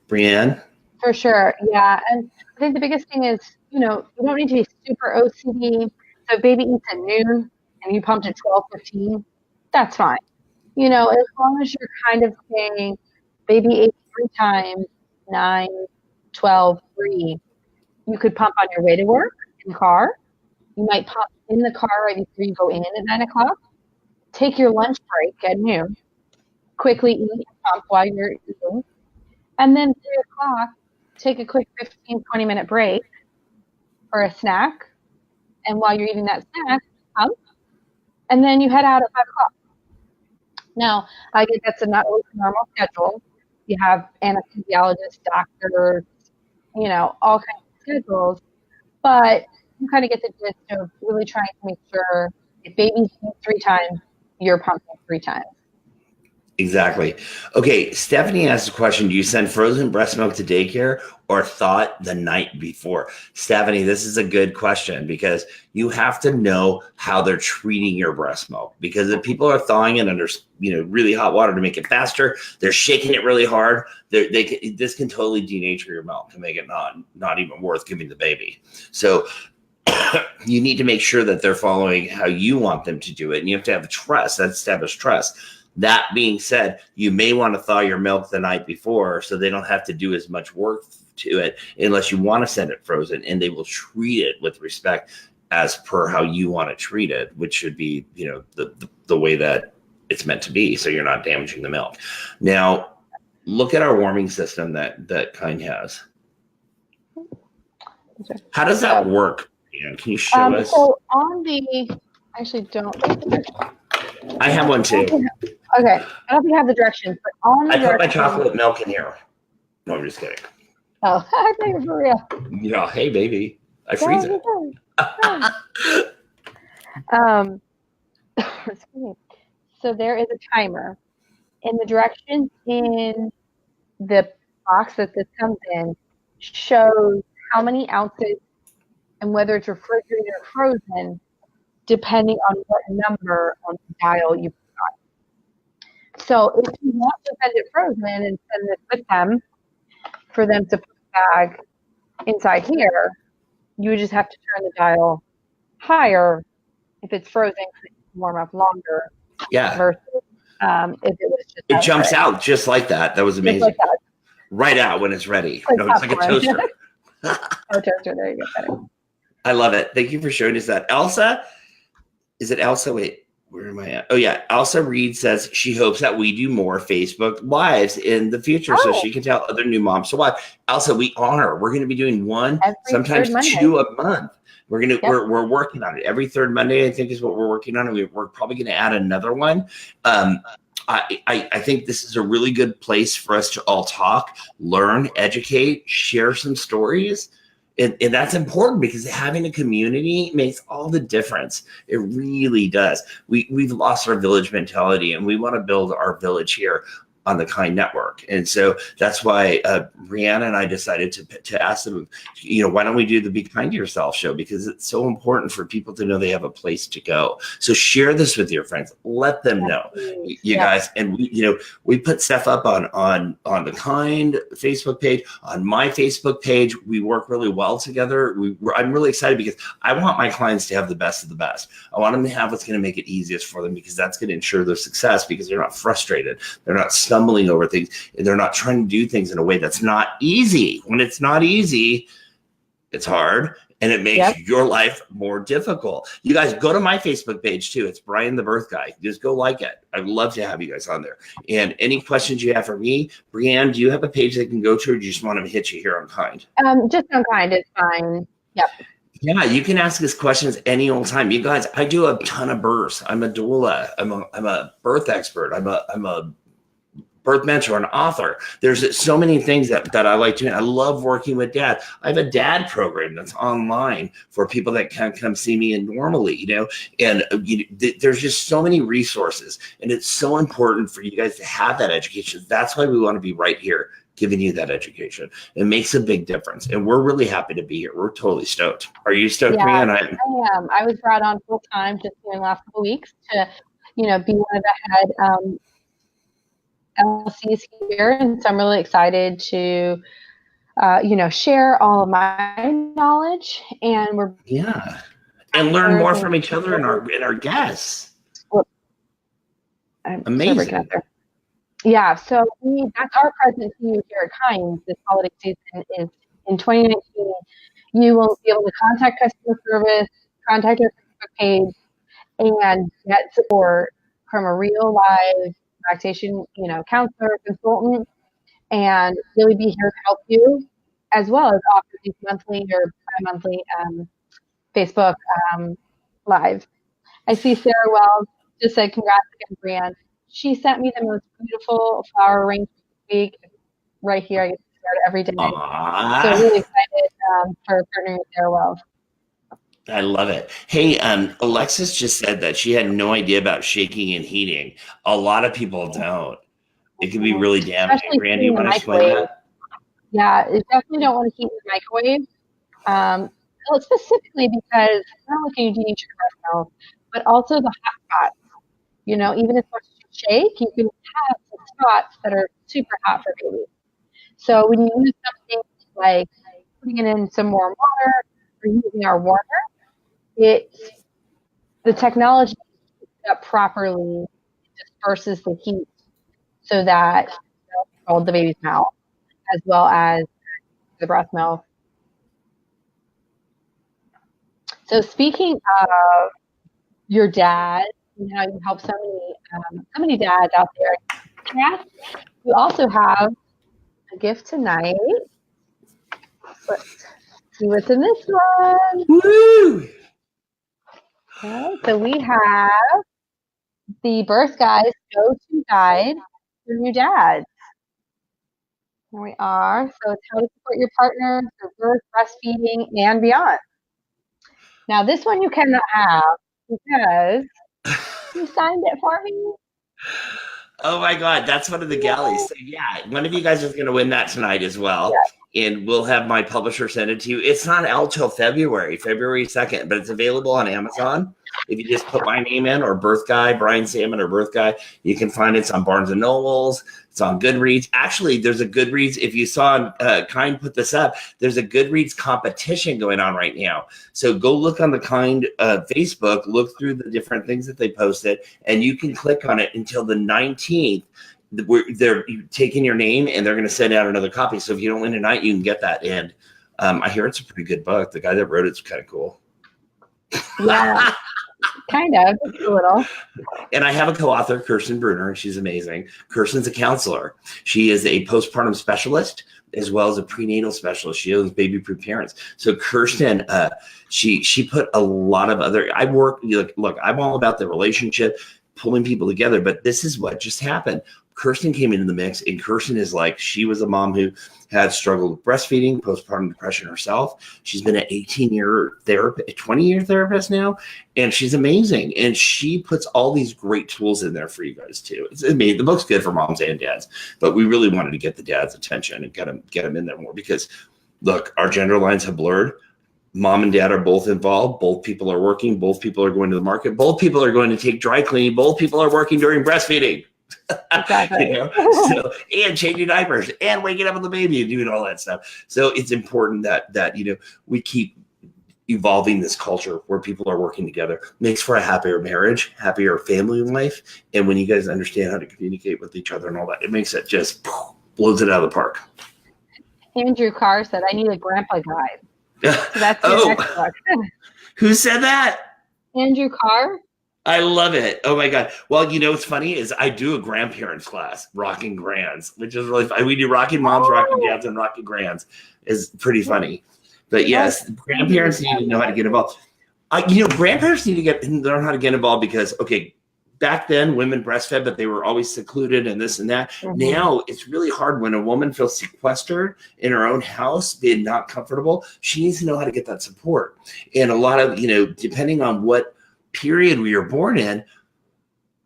Brianne? For sure. Yeah. And I think the biggest thing is, you don't need to be super OCD. So if baby eats at noon and you pumped at 12:15, that's fine. As long as you're kind of saying, baby ate 3 times, 9, 12, 3. You could pump on your way to work in the car. You might pump in the car right before you go in at 9 o'clock. Take your lunch break at noon. Quickly eat and pump while you're eating. And then 3 o'clock, take a quick 15, 20-minute break for a snack. And while you're eating that snack, pump, and then you head out at 5 o'clock. Now, I get that's not always a normal schedule. You have anesthesiologists, doctors, all kinds of schedules, but you kind of get the gist of really trying to make sure if babies eat 3 times, you're pumping 3 times. Exactly. Okay, Stephanie asked a question. Do you send frozen breast milk to daycare or thought the night before? Stephanie, this is a good question because you have to know how they're treating your breast milk. Because if people are thawing it under really hot water to make it faster, they're shaking it really hard. This can totally denature your milk and make it not even worth giving the baby. So you need to make sure that they're following how you want them to do it, and you have to have trust. That's established trust. That being said, you may want to thaw your milk the night before so they don't have to do as much work to it unless you want to send it frozen, and they will treat it with respect as per how you want to treat it, which should be, the way that it's meant to be, so you're not damaging the milk. Now, look at our warming system that Kiinde has. How does that work? Can you show us? So on the, I actually don't. I have one too. Okay, I don't think I have the directions, but on the I put my chocolate milk in here. No, I'm just kidding. Oh, I think you're for real. Yeah, hey baby, I freeze it. So there is a timer, and the directions in the box that this comes in shows how many ounces and whether it's refrigerated or frozen, depending on what number on the dial you put on. So if you want to send it frozen and send this with them for them to put the bag inside here, you would just have to turn the dial higher if it's frozen because it can warm up longer. Yeah. Versus if it was just it jumps out just like that. That was amazing. Like that. Right out when it's ready. It's like a toaster. Oh, toaster. There you go. I love it. Thank you for showing us that. Elsa, is it Elsa? Wait, where am I at? Oh, yeah. Elsa Reed says she hopes that we do more Facebook Lives in the future so she can tell other new moms to watch. Elsa, we are. We're going to be doing one, sometimes 2 a month. We're going to, we're working on it. Every third Monday, I think, is what we're working on. And we're probably going to add another one. I think this is a really good place for us to all talk, learn, educate, share some stories. And that's important because having a community makes all the difference. It really does. We've lost our village mentality, and we want to build our village here on the Kiinde Network. And so that's why Brianna and I decided to ask them, why don't we do the Be Kind to Yourself show? Because it's so important for people to know they have a place to go. So share this with your friends. Let them know, you guys. And we put stuff up on the Kiinde Facebook page, on my Facebook page. We work really well together. I'm really excited because I want my clients to have the best of the best. I want them to have what's going to make it easiest for them, because that's going to ensure their success, because they're not frustrated. They're not stumbling over things. They're not trying to do things in a way that's not easy. When it's not easy, it's hard, and it makes your life more difficult. You guys go to my Facebook page too. It's Brian the Birth Guy. Just go like it. I'd love to have you guys on there. And any questions you have for me, Brianne, do you have a page they can go to, or do you just want them to hit you here on Kiinde? Just on Kiinde is fine. Yep. Yeah, you can ask us questions any old time. You guys, I do a ton of births. I'm a doula. I'm a birth expert. I'm a birth mentor, an author. There's so many things that I like doing. I love working with dad. I have a dad program that's online for people that can't come see me normally, and there's just so many resources, and it's so important for you guys to have that education. That's why we want to be right here giving you that education. It makes a big difference, and we're really happy to be here. We're totally stoked. Are you stoked, Brianne? I am. I was brought on full time just in the last couple of weeks to, be one of the head LCs here, and so I'm really excited to, share all of my knowledge, and and learn more from each other and our guests. Amazing. Yeah, so that's our present to you here at Kiinde this holiday season is in 2019. You will be able to contact customer service, contact our Facebook page, and get support from a real live lactation, counselor, consultant, and really be here to help you, as well as offer these monthly or bi-monthly Facebook Live. I see Sarah Wells just said congrats again, Brianne. She sent me the most beautiful flower arrangement this week. Right here, I get to start every day. So really excited for partnering with Sarah Wells. I love it. Hey, Alexis just said that she had no idea about shaking and heating. A lot of people don't. It can be really damaging. Especially Brandy, you in the want to explain microwave. that? Yeah, you definitely don't want to heat in the microwave. Well, specifically because not only can you denature breast milk, but also the hot spots. You know, even as much as you shake, you can have some spots that are super hot for babies. So when you use something like putting it in some warm water or using our warmer, the technology heats it up properly, disperses the heat so that it controls the baby's mouth as well as the breast milk. So speaking of your dad and how you help so many dads out there, yeah, we also have a gift tonight. Let's see what's in this one. Woo! Okay, so we have the Birth Guide's go-to guide for new dads. Here we are. So it's how to support your partner through birth, breastfeeding, and beyond. Now this one you cannot have because you signed it for me. Oh my God, that's one of the galleys. So yeah, one of you guys is going to win that tonight as well. Yeah. And we'll have my publisher send it to you. It's not out till February 2nd, but it's available on Amazon. If you just put my name in or Birth Guy, Brian Salmon or Birth Guy, you can find it. It's on Barnes & Nobles. It's on Goodreads. Actually, there's a Goodreads. If you saw Kind put this up, there's a Goodreads competition going on right now. So go look on the Kind Facebook, look through the different things that they posted, and you can click on it until the 19th. They're taking your name and they're going to send out another copy. So if you don't win tonight, you can get that. And I hear it's a pretty good book. The guy that wrote it's kind of cool. Yeah, kind of, a little. And I have a co-author, Kirsten Bruner, and she's amazing. Kirsten's a counselor. She is a postpartum specialist as well as a prenatal specialist. She owns baby-proof parents. So Kirsten, she put a lot of other. Look, I'm all about the relationship, pulling people together, but this is what just happened. Kirsten came into the mix, and Kirsten is like, she was a mom who had struggled with breastfeeding, postpartum depression herself. She's been an 18-year therapist, 20-year therapist now, and she's amazing. And she puts all these great tools in there for you guys too. The book's good for moms and dads, but we really wanted to get the dads' attention and get them in there more because, look, our gender lines have blurred. Mom and dad are both involved. Both people are working. Both people are going to the market. Both people are going to take dry cleaning. Both people are working during breastfeeding. Exactly. And changing diapers and waking up with the baby and doing all that stuff. So it's important that we keep evolving this culture where people are working together. Makes for a happier marriage, happier family life. And when you guys understand how to communicate with each other and all that, it makes it just blows it out of the park. Andrew Carr said, "I need a grandpa guide." So that's your next book. Who said that? Andrew Carr. I love it. Oh my God. Well, what's funny is I do a grandparents class, Rocking Grands, which is really fun. We do Rocking Moms, Rocking Dads, and Rocking Grands. Is pretty funny. But yes, grandparents need to know how to get involved. Grandparents need to learn how to get involved because, okay, back then women breastfed, but they were always secluded and this and that. Mm-hmm. Now it's really hard when a woman feels sequestered in her own house, being not comfortable. She needs to know how to get that support. And a lot of, depending on what period we were born in,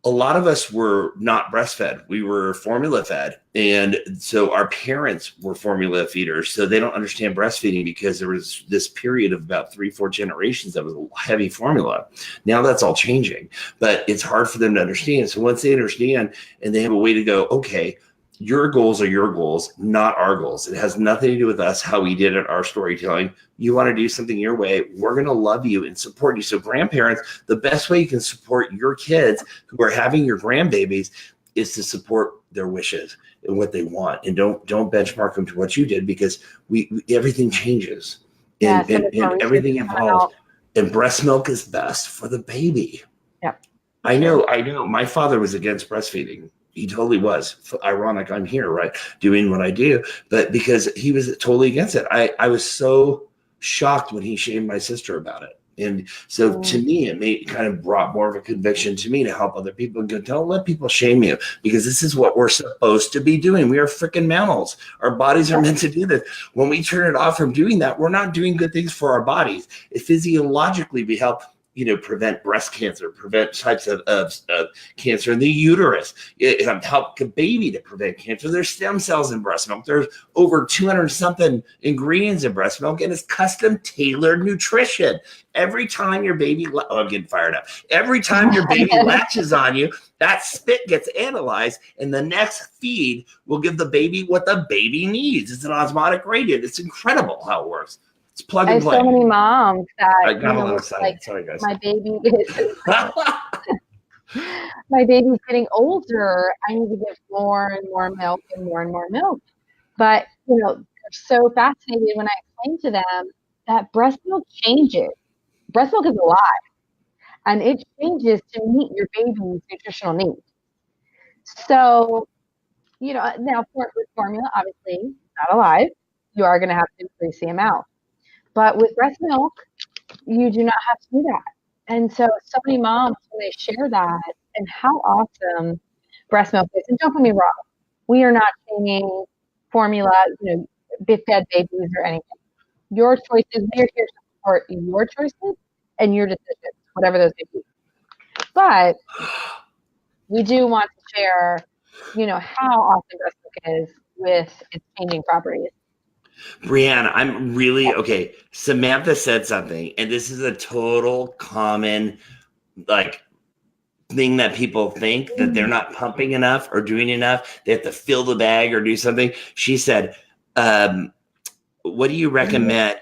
a lot of us were not breastfed. We were formula fed. And so our parents were formula feeders. So they don't understand breastfeeding because there was this period of about 3-4 generations that was heavy formula. Now that's all changing, but it's hard for them to understand. So once they understand and they have a way to go, okay, your goals are your goals, not our goals. It has nothing to do with us, how we did it, our storytelling. You want to do something your way, we're going to love you and support you. So grandparents, the best way you can support your kids who are having your grandbabies is to support their wishes and what they want. And don't benchmark them to what you did because everything changes and everything evolves. And breast milk is best for the baby. Yeah. I know. My father was against breastfeeding. He totally was. Ironic, I'm here, right, doing what I do, but because he was totally against it. I was so shocked when he shamed my sister about it And so to me, it kind of brought more of a conviction to me to help other people. Go, don't let people shame you, because this is what we're supposed to be doing. We are freaking mammals. Our bodies are meant to do this. When we turn it off from doing that, we're not doing good things for our bodies. Physiologically, we help prevent breast cancer, prevent types of cancer in the uterus. It help a baby to prevent cancer. There's stem cells in breast milk. There's over 200 something ingredients in breast milk, and it's custom tailored nutrition. Every time your baby, I'm getting fired up. Every time your baby latches on you, that spit gets analyzed, and the next feed will give the baby what the baby needs. It's an osmotic gradient. It's incredible how it works. It's plug and play. I have so many moms that I got a little excited. Like, sorry, guys. My baby is my baby's getting older. I need to give more and more milk and more milk. But they're so fascinated when I explain to them that breast milk changes. Breast milk is alive, and it changes to meet your baby's nutritional needs. So, now with formula, obviously not alive, you are going to have to increase the amount. But with breast milk, you do not have to do that. And so many moms, when they share that and how awesome breast milk is, and don't get me wrong, we are not shaming formula, fed babies or anything. Your choices, we are here to support your choices and your decisions, whatever those may be. But we do want to share, how awesome breast milk is with its changing properties. Brianna, I'm really okay. Samantha said something, and this is a total common thing that people think, that they're not pumping enough or doing enough. They have to fill the bag or do something. She said, what do you recommend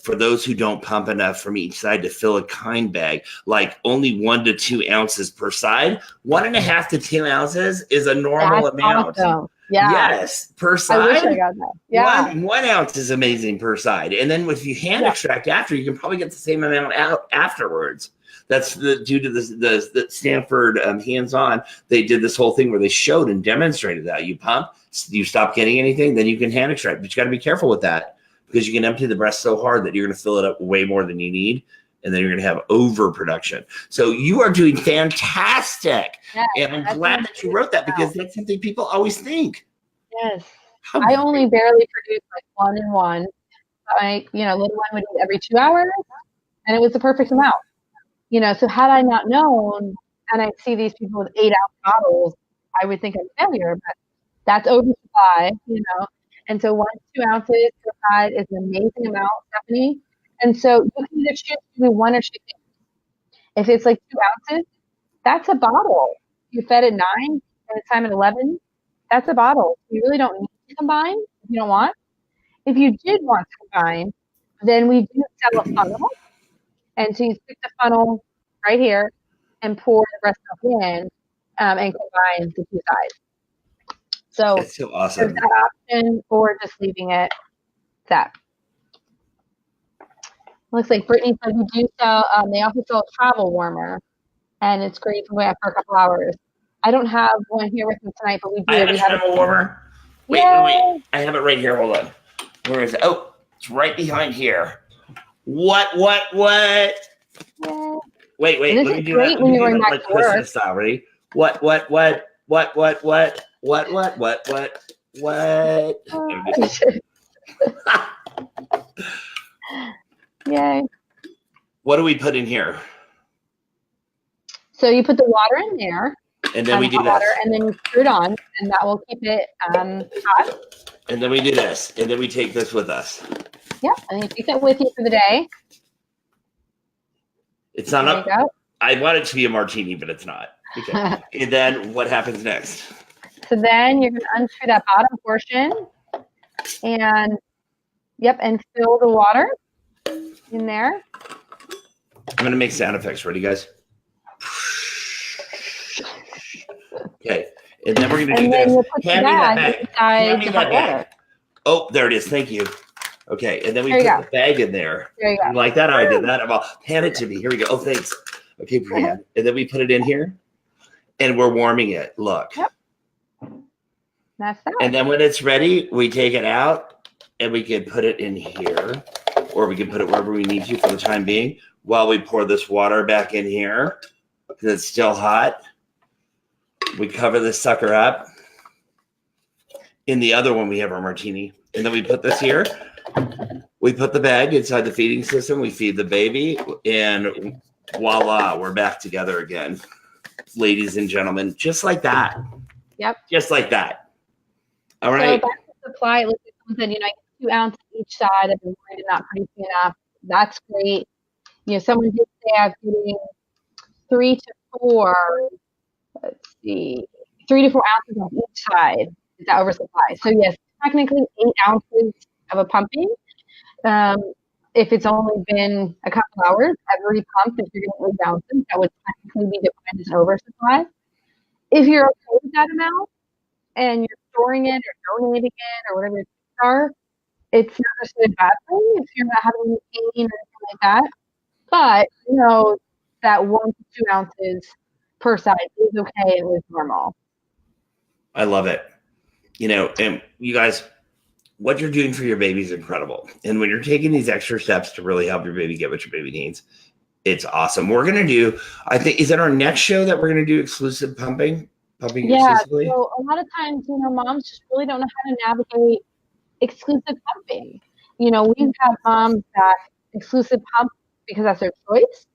for those who don't pump enough from each side to fill a Kiinde bag? Like only 1 to 2 ounces per side. 1.5 to 2 ounces is a normal amount. Awesome. Yeah. Yes, per side. I wish I got that. Yeah. 1 ounce is amazing per side. And then if you hand extract after, you can probably get the same amount out afterwards. That's due to the Stanford hands-on. They did this whole thing where they showed and demonstrated that you pump, you stop getting anything, then you can hand extract. But you got to be careful with that, because you can empty the breast so hard that you're going to fill it up way more than you need, and then you're going to have overproduction. So you are doing fantastic. Yes, and I'm glad that you wrote that, because that's something people always think. Yes. I only barely produce 1 and 1. Little one would eat every 2 hours, and it was the perfect amount. So had I not known, and I see these people with 8-ounce bottles, I would think I'm a failure, but that's oversupply, And so 1 to 2 ounces per side is an amazing amount, Stephanie. And so you can either choose to do 1 or 2 things. If it's 2 ounces, that's a bottle. You fed at 9, and it's time at 11, that's a bottle. You really don't need to combine if you don't want. If you did want to combine, then we do sell a funnel. And so you stick the funnel right here and pour the breast milk in and combine the 2 sides. So that's so awesome. There's that option, or just leaving it set. Looks like Brittany said we do sell, they also sell a travel warmer, and it's great to wear for a couple hours. I don't have one here with me tonight, but we do. I have a travel warmer. Wait. I have it right here. Hold on. Where is it? Oh, it's right behind here. What? Yeah. Wait. This Let me is do great that. when you're going back to work. Christmas style. Ready? What? Yay. What do we put in here? So you put the water in there. And then we do water, and then you screw it on, and that will keep it hot. And then we do this, and then we take this with us. Yeah, and you take that with you for the day. It's not up. I want it to be a martini, but it's not. Okay. And then what happens next? So then you're going to unscrew that bottom portion, and fill the water in there. I'm going to make sound effects. Ready, guys? Okay, and then we're going to do this. Hand me that bag. Hand me that bag. Oh, there it is. Thank you. Okay, and then we put the bag in there. There you go. You like that? I did that. Hand it to me. Here we go. Oh, thanks. Okay, Brianna. And then we put it in here, and we're warming it. Look. Yep. That's that. And then when it's ready, we take it out, and we can put it in here, or we can put it wherever we need to for the time being. while we pour this water back in here, because it's still hot, we cover this sucker up. In the other one, we have our martini. And then we put this here. We put the bag inside the feeding system. We feed the baby. And voila, we're back together again. Ladies and gentlemen, just like that. Yep. Just like that. All right. So back to supply, it looks like something, I get 2 ounces each side. I've been worried about not producing enough. That's great. Someone did say I'm getting 3 to 4, let's see, 3 to 4 ounces on each side. Is that oversupply? So yes, technically 8 ounces of a pumping. If it's only been a couple hours, every pump, if you're getting 8 ounces, that would technically be defined as an oversupply. If you're okay with that amount and you're storing it or donating it or whatever your needs are, it's not necessarily a bad thing if you're not having any pain or anything like that. But that 1 to 2 ounces per side is okay and is normal. I love it. And you guys, what you're doing for your baby is incredible. And when you're taking these extra steps to really help your baby get what your baby needs, it's awesome. We're going to do, I think, is that our next show that we're going to do exclusive pumping exclusively? So a lot of times, moms just really don't know how to navigate exclusive pumping. We've had moms that exclusive pump because that's their choice,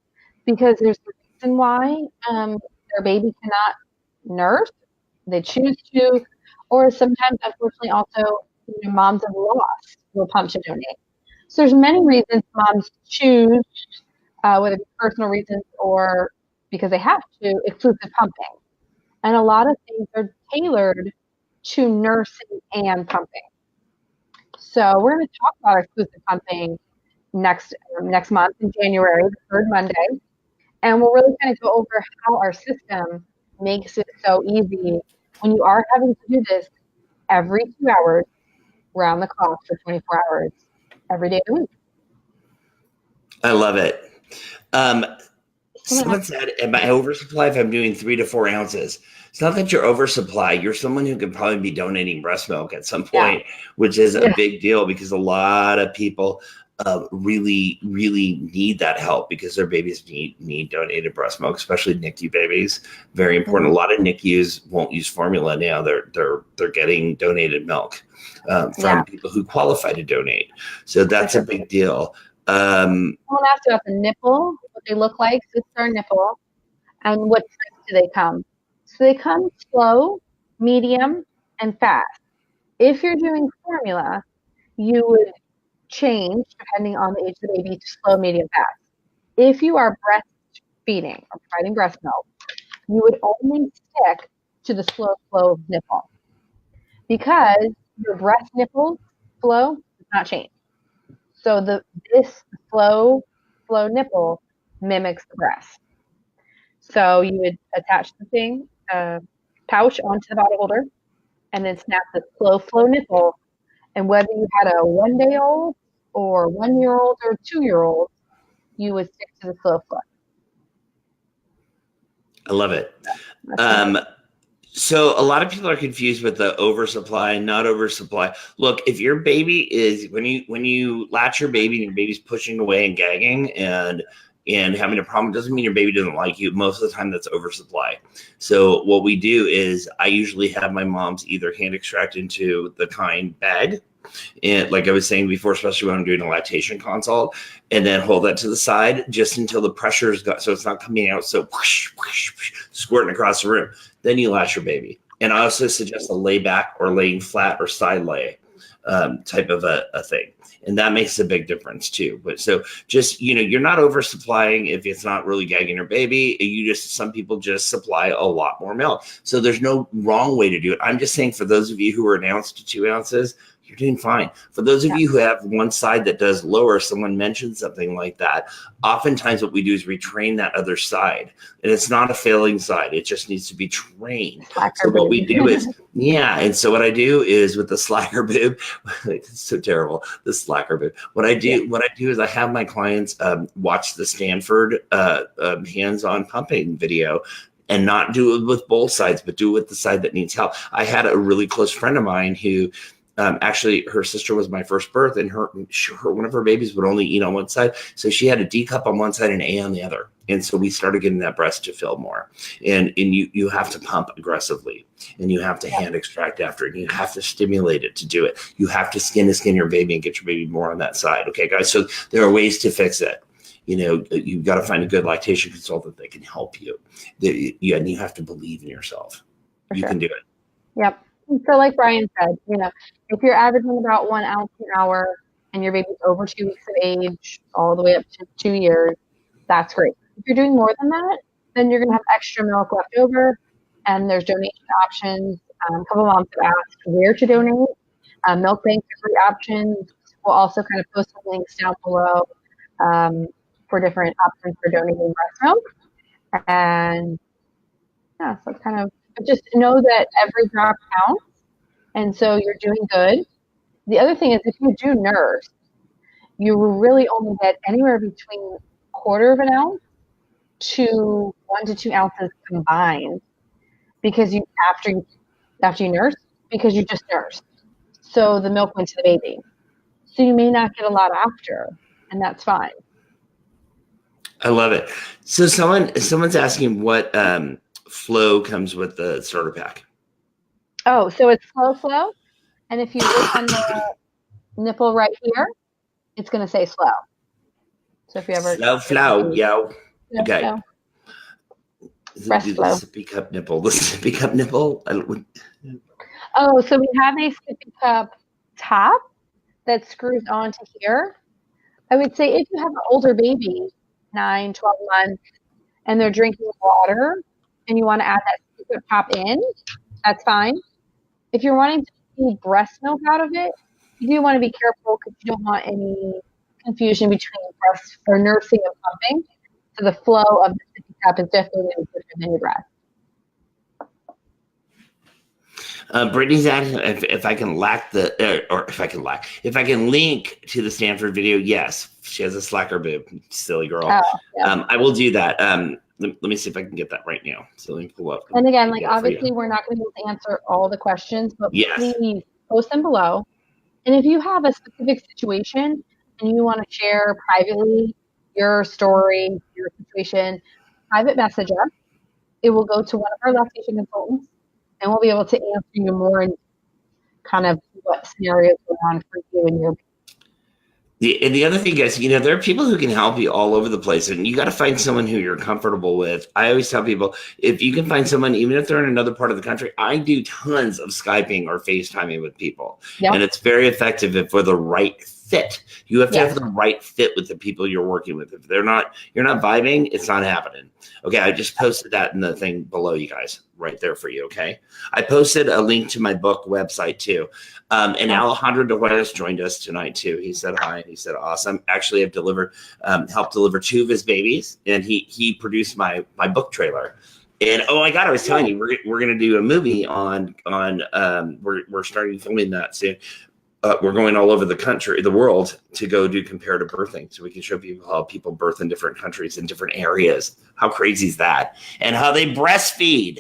because there's a reason why their baby cannot nurse, they choose to, or sometimes, unfortunately, also moms have lost will pump to donate. So there's many reasons moms choose, whether it's personal reasons or because they have to, exclusive pumping. And a lot of things are tailored to nursing and pumping. So we're going to talk about exclusive pumping next month in January, the third Monday. And we'll really kind of go over how our system makes it so easy when you are having to do this every 2 hours, round the clock for 24 hours, every day of the week. I love it. Someone said, am I oversupply if I'm doing 3 to 4 ounces? It's not that you're oversupply. You're someone who could probably be donating breast milk at some point, which is a big deal because a lot of people really, really need that help because their babies need donated breast milk, especially NICU babies. Very important. A lot of NICUs won't use formula now. They're getting donated milk from people who qualify to donate. So that's a big deal. Someone asked about the nipple, what they look like. This is our nipple. And what types do they come? So they come slow, medium, and fast. If you're doing formula, you would change depending on the age of the baby to slow, medium, fast. If you are breastfeeding or providing breast milk, you would only stick to the slow nipple because your breast nipple flow does not change. So this slow nipple mimics the breast. So you would attach the pouch onto the bottle holder and then snap the slow flow nipple. And whether you had a 1-day-old or 1-year-old or 2-year-old, you would stick to the slow flow. I love it. So a lot of people are confused with the oversupply and not oversupply. Look, if your baby is when you latch your baby and your baby's pushing away and gagging and having a problem, doesn't mean your baby doesn't like you. Most of the time that's oversupply. So what we do is I usually have my moms either hand extract into the Kiinde bag, and like I was saying before, especially when I'm doing a lactation consult, and then hold that to the side just until the pressure's got, so it's not coming out so whoosh, whoosh, whoosh, squirting across the room. Then you latch your baby. And I also suggest a lay back or laying flat or side lay type of a thing. And that makes a big difference too. But so just, you're not oversupplying if it's not really gagging your baby. Some people just supply a lot more milk. So there's no wrong way to do it. I'm just saying for those of you who are announced to 2 ounces, you're doing fine. For those of you who have one side that does lower, someone mentioned something like that. Oftentimes what we do is retrain that other side. And it's not a failing side. It just needs to be trained. So what we do is, and so what I do is with the slacker boob, it's so terrible, the slacker boob. What I do is I have my clients watch the Stanford hands-on pumping video and not do it with both sides, but do it with the side that needs help. I had a really close friend of mine who Actually, her sister was my first birth, and one of her babies would only eat on one side, so she had a D cup on one side and A on the other. And so we started getting that breast to fill more. And you have to pump aggressively, and you have to hand extract after it, and you have to stimulate it to do it. You have to skin to skin your baby and get your baby more on that side. Okay, guys. So there are ways to fix it. You've got to find a good lactation consultant that can help you. And you have to believe in yourself. You can do it. Yep. So like Brian said, if you're averaging about 1 ounce an hour and your baby's over 2 weeks of age, all the way up to 2 years, that's great. If you're doing more than that, then you're going to have extra milk left over, and there's donation options. A couple moms have asked where to donate. Milk banks are great options. We'll also kind of post some links down below for different options for donating breast milk. And yeah, so it's kind of, just know that every drop counts, and so you're doing good. The other thing is, if you do nurse, you will really only get anywhere between 1/4 of an ounce to 1 to 2 ounces combined, because after you nurse, because you just nursed, so the milk went to the baby, so you may not get a lot after, and that's fine. I love it. So someone's asking what flow comes with the starter pack. Oh, so it's slow, and if you look on the nipple right here, it's going to say slow. So if you ever flow, yo. Okay. Flow. Breast flow. The sippy cup nipple. The sippy cup nipple. Oh, so we have a sippy cup top that screws onto here. I would say if you have an older baby, 9, 12 months, and they're drinking water, and you want to add that sippy cup top in, that's fine. If you're wanting to feed breast milk out of it, you do want to be careful, because you don't want any confusion between breast or nursing and pumping. So the flow of the sippy cup is definitely going to be different than your breast. Brittany's asking if I can if I can link to the Stanford video. Yes, she has a slacker boob, silly girl. Oh, yeah. I will do that. Let me see if I can get that right now. So let me pull up. And again, obviously we're not going to be able to answer all the questions, but please post them below. And if you have a specific situation and you want to share privately your story, your situation, private message us. It will go to one of our lactation consultants, and we'll be able to answer you more in kind of what scenarios going on for you and your. And the other thing, guys, there are people who can help you all over the place, and you got to find someone who you're comfortable with. I always tell people, if you can find someone, even if they're in another part of the country, I do tons of Skyping or FaceTiming with people, and it's very effective if we're the right fit. You have to have the right fit with the people you're working with. If you're not vibing, it's not happening. Okay, I just posted that in the thing below, you guys, right there for you. Okay, I posted a link to my book website too. And Alejandro Dejuez joined us tonight too. He said hi. He said awesome. Actually, I've helped deliver 2 of his babies, and he produced my book trailer. And oh my God, I was telling you, we're gonna do a movie on we're starting filming that soon. We're going all over the world to go do comparative birthing, so we can show people how people birth in different countries in different areas. How crazy is that? And how they breastfeed.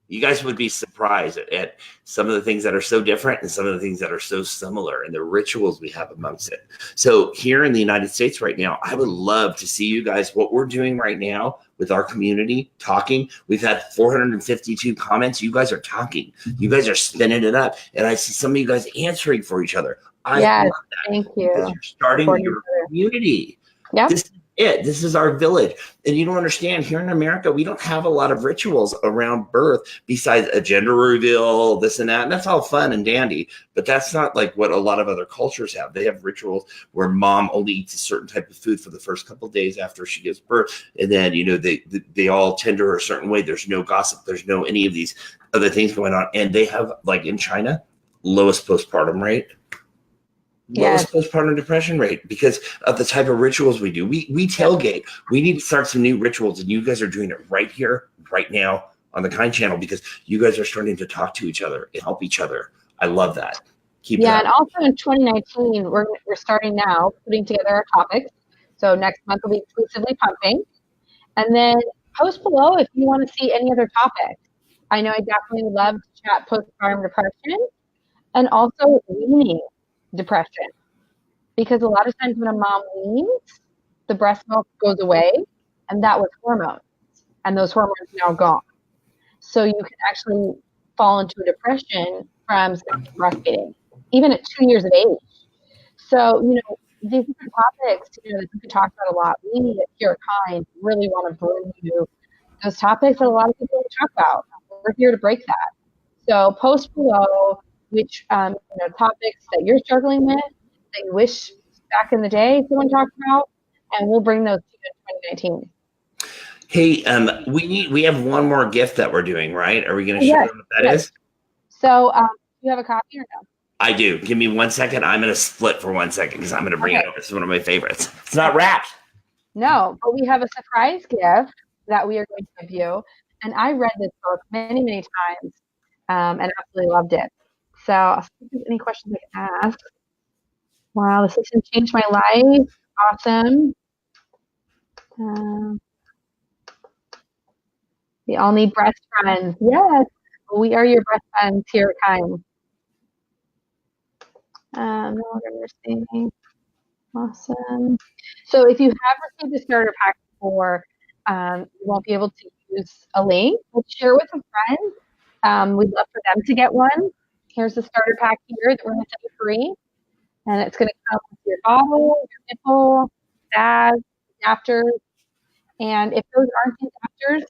You guys would be surprised at some of the things that are so different and some of the things that are so similar, and the rituals we have amongst it. So here in the United States right now, I would love to see you guys, what we're doing right now with our community, talking. We've had 452 comments. You guys are talking. You guys are spinning it up. And I see some of you guys answering for each other. I love that. Thank you. Because you're starting your community. Yep. This is it. This is our village. And you don't understand, here in America, we don't have a lot of rituals around birth besides a gender reveal, this and that. And that's all fun and dandy. But that's not like what a lot of other cultures have. They have rituals where mom only eats a certain type of food for the first couple of days after she gives birth. And then, they all tend to her a certain way. There's no gossip. There's no any of these other things going on. And they have, like in China, lowest postpartum rate. Lowest postpartum depression rate because of the type of rituals we do. We tailgate. We need to start some new rituals, and you guys are doing it right here, right now on the Kind channel because you guys are starting to talk to each other and help each other. I love that. Keep and also in 2019, we're starting now putting together our topics. So next month will be exclusively pumping, and then post below if you want to see any other topics. I know I definitely love to chat postpartum depression. And also weaning depression. Because a lot of times when a mom weans, the breast milk goes away, and that was hormones. And those hormones are now gone. So you can actually fall into a depression from breastfeeding, even at 2 years of age. So, these different topics, that we can talk about a lot. We here at Kind really want to bring you those topics that a lot of people don't talk about. We're here to break that. So post below which topics that you're struggling with that you wish back in the day someone talked about, and we'll bring those to you in 2019. Hey, we have one more gift that we're doing, right? Are we going to show them what that is? So, do you have a copy or no? I do. Give me 1 second. I'm going to split for 1 second because I'm going to bring it over. This is one of my favorites. It's not wrapped. No, but we have a surprise gift that we are going to give you. And I read this book many, many times and absolutely loved it. So I'll see if there's any questions I can ask. Wow, this has changed my life. Awesome. We all need breast friends. Yes, we are your breast friends here at Kind. No longer understanding. Awesome. So if you have received the starter pack before, you won't be able to use a link. But share with a friend. We'd love for them to get one. Here's the starter pack here that we're going to send you free. And it's going to come with your bottle, your nipple, bag, adapters. And if those aren't the adapters,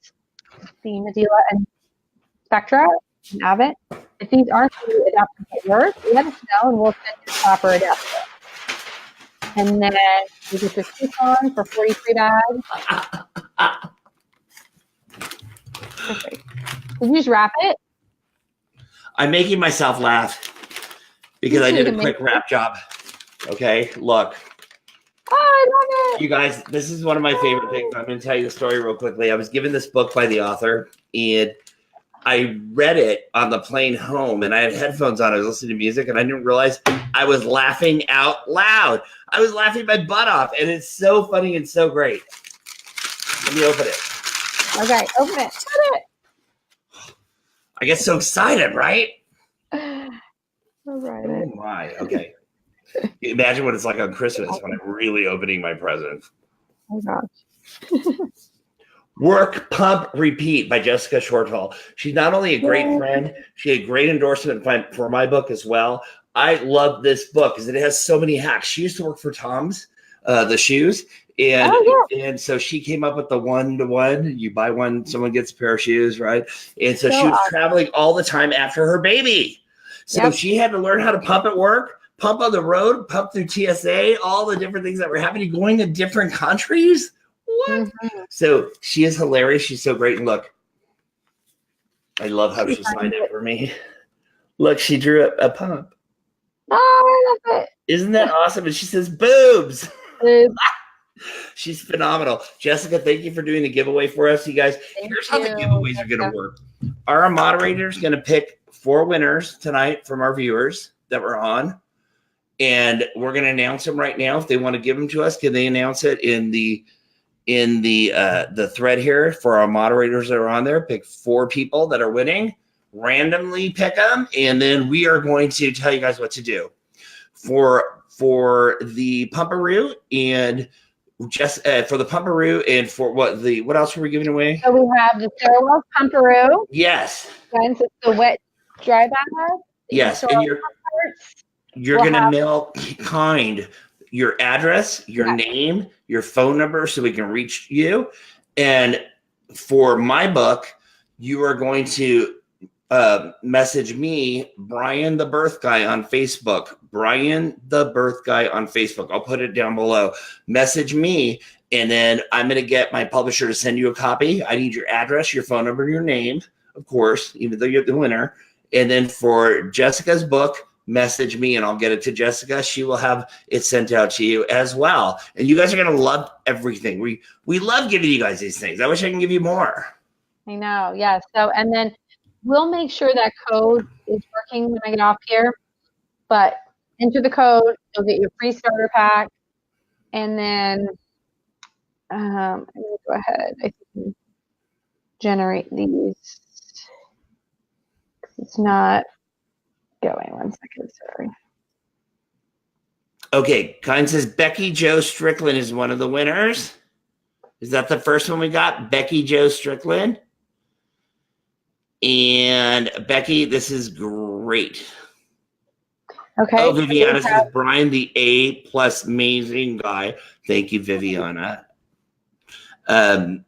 the Medela and Spectra and Abbott, if these aren't the adapters that work, let us know and we'll send you a proper adapter. And then you get this coupon for 40 free bags. Perfect. Did you just wrap it? I'm making myself laugh because I did a quick wrap job. Okay, look. Oh, I love it. You guys, this is one of my favorite things. I'm going to tell you the story real quickly. I was given this book by the author, and I read it on the plane home, and I had headphones on. I was listening to music, and I didn't realize I was laughing out loud. I was laughing my butt off, and it's so funny and so great. Let me open it. Okay, open it. Cut it. I get so excited, right? All right. Oh, my. Okay. Imagine what it's like on Christmas when I'm really opening my presents. Oh, gosh. Work, Pump, Repeat by Jessica Shortall. She's not only a great friend, she had a great endorsement for my book as well. I love this book because it has so many hacks. She used to work for Tom's, the shoes. And so she came up with the 1-to-1. You buy one, someone gets a pair of shoes, right? And so she was traveling all the time after her baby. So she had to learn how to pump at work, pump on the road, pump through TSA, all the different things that were happening, going to different countries. What? Mm-hmm. So she is hilarious. She's so great. And look, I love how she signed it for me. Look, she drew a pump. Oh, I love it. Isn't that awesome? And she says, boobs. She's phenomenal. Jessica, thank you for doing the giveaway for us. You guys, here's how the giveaways are going to work. Our moderator is going to pick 4 winners tonight from our viewers that were on. And we're going to announce them right now. If they want to give them to us, can they announce it in the thread here for our moderators that are on there? Pick 4 people that are winning, randomly pick them, and then we are going to tell you guys what to do for the Pumperoo and just for the Pumperoo and for what else were we giving away? So we have the Stairwell Pumperoo. Yes. And it's the wet dry bath. Yes, and you're gonna mail Kind your address, your name, your phone number so we can reach you. And for my book, you are going to message me, Brian the Birth Guy on Facebook. Brian the Birth Guy on Facebook. I'll put it down below. Message me, and then I'm going to get my publisher to send you a copy. I need your address, your phone number, your name, of course, even though you're the winner. And then for Jessica's book, message me and I'll get it to Jessica. She will have it sent out to you as well. And you guys are going to love everything. We love giving you guys these things. I wish I can give you more. I know. Yeah. So, and then we'll make sure that code is working when I get off here, but enter the code, you'll get your free starter pack. And then I'm going to go ahead. I can generate these. It's not going. 1 second, sorry. Okay, Kind says Becky Joe Strickland is one of the winners. Is that the first one we got? Becky Joe Strickland. And Becky, this is great. Okay. Oh, Viviana says Brian, the A+ amazing guy. Thank you, Viviana. So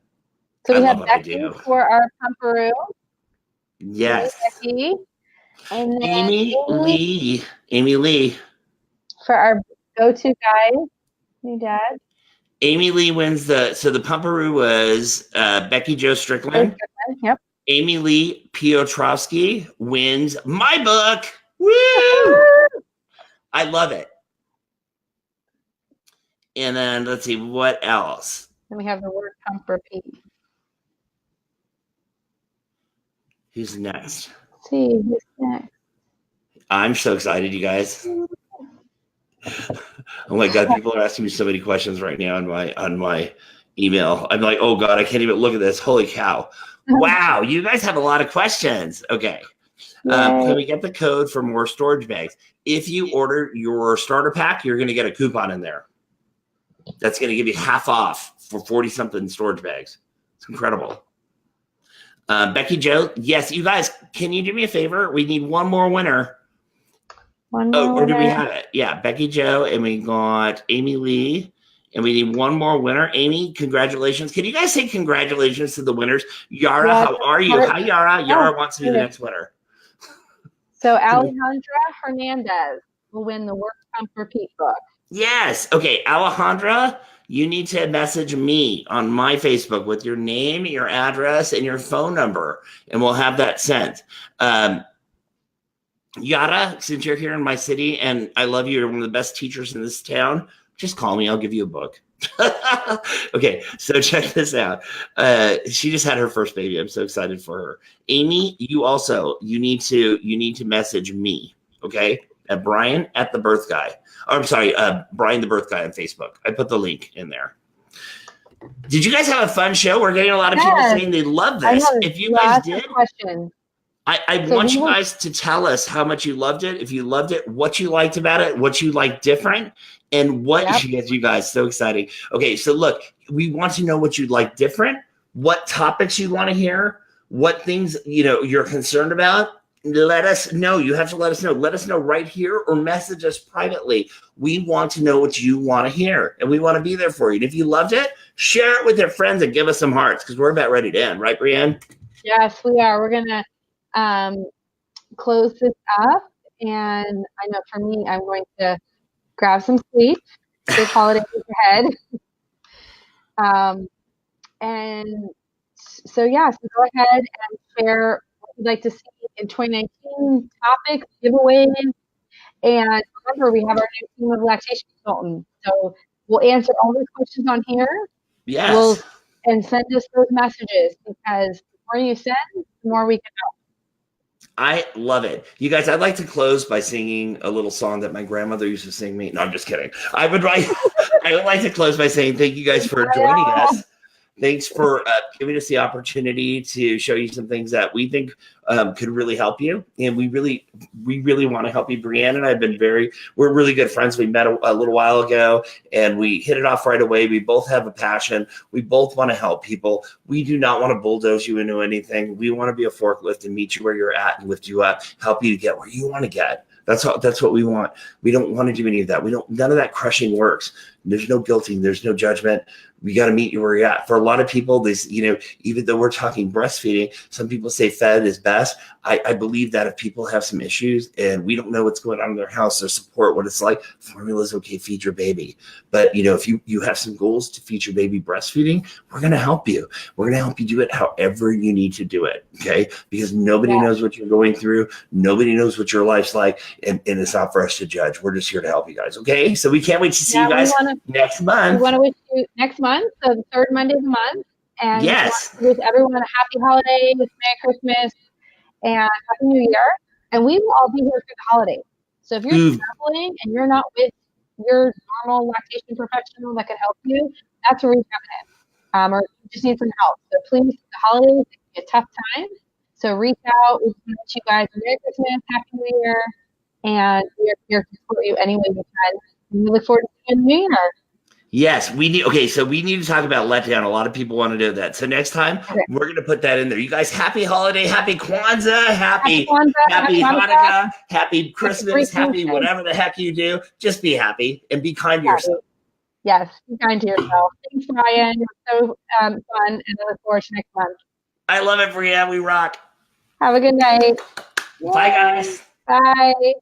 we have Becky for our pumperoo. Yes. Becky. And then Amy Lee. For our go-to guy. Hey, Dad. Amy Lee wins the pumperoo was Becky Joe Strickland. Yep. Amy Lee Piotrowski wins my book. Woo! I love it. And then let's see what else. Then we have the word pump repeat. Who's next? Let's see who's next. I'm so excited, you guys. Oh my God, people are asking me so many questions right now on my email. I'm like, oh God, I can't even look at this. Holy cow. Wow, you guys have a lot of questions. Okay. Can we get the code for more storage bags? If you order your starter pack, you're going to get a coupon in there. That's going to give you half off for 40-something storage bags. It's incredible. Becky Joe, yes, you guys, can you do me a favor? We need one more winner. Or do we have it? Yeah, Becky Joe, and we got Amy Lee, and we need one more winner. Amy, congratulations. Can you guys say congratulations to the winners? Yara, how are you? Hi, Yara. Yara wants to be the next winner. So Alejandra Hernandez will win the Work Pump Repeat book. Yes. Okay, Alejandra, you need to message me on my Facebook with your name, your address, and your phone number, and we'll have that sent. Yara, since you're here in my city and I love you, you're one of the best teachers in this town, just call me. I'll give you a book. Okay, so check this out. She just had her first baby. I'm so excited for her. Amy, you need to message me, okay? At Brian at the birth guy. Or, I'm sorry, Brian the birth guy on Facebook. I put the link in there. Did you guys have a fun show? We're getting a lot of people saying they love this. If you guys did, I want you guys to tell us how much you loved it. If you loved it, what you liked about it, what you liked different, and what you guys so exciting. Okay, so look, we want to know what you'd like different, what topics you want to hear, what things you're concerned about. Let us know. You have to let us know. Let us know right here or message us privately. We want to know what you want to hear, and we want to be there for you. And if you loved it, share it with your friends and give us some hearts because we're about ready to end. Right, Brienne? Yes, we are. We're going to close this up, and I know for me, I'm going to grab some sleep. This holiday is ahead. And so go ahead and share what you'd like to see in 2019, topics, giveaways, and remember, we have our new team of lactation consultants. So we'll answer all those questions on here. Yes. And send us those messages because the more you send, the more we can help. I love it. You guys, I'd like to close by singing a little song that my grandmother used to sing me. No, I'm just kidding. I would like to close by saying thank you guys for joining us. Thanks for giving us the opportunity to show you some things that we think could really help you. And we really want to help you. Brienne and I have been we're really good friends. We met a little while ago and we hit it off right away. We both have a passion. We both want to help people. We do not want to bulldoze you into anything. We want to be a forklift and meet you where you're at and lift you up, help you to get where you want to get. That's what we want. We don't want to do any of that. None of that crushing works. There's no guilting. There's no judgment. We got to meet you where you're at. For a lot of people, this, even though we're talking breastfeeding, some people say fed is best. I believe that if people have some issues and we don't know what's going on in their house or support what it's like, formula is okay, feed your baby. But, if you have some goals to feed your baby breastfeeding, we're going to help you. We're going to help you do it however you need to do it, okay? Because nobody knows what you're going through. Nobody knows what your life's like, and it's not for us to judge. We're just here to help you guys, okay? So we can't wait to see you guys next month. We want to wish you next month, so the third Monday of the month. And wish everyone a happy holidays, Merry Christmas, and Happy New Year. And we will all be here for the holidays. So if you're traveling and you're not with your normal lactation professional that can help you, that's where we come in. Or you just need some help. So please, the holidays can be a tough time. So reach out. We wish you guys a Merry Christmas, Happy New Year. and we are here to support you any way we can. And we look forward to seeing you in the new year. Yes, we need. Okay, so we need to talk about letdown. A lot of people want to know that. So next time we're going to put that in there. You guys, happy holiday, happy Kwanzaa, happy Hanukkah, happy Christmas, happy whatever the heck you do. Just be happy and be kind to yourself. Yes, be kind to yourself. Thanks, Ryan. It was so fun, and I look forward to next month. I love it, Brianne. We rock. Have a good night. Bye, guys. Bye.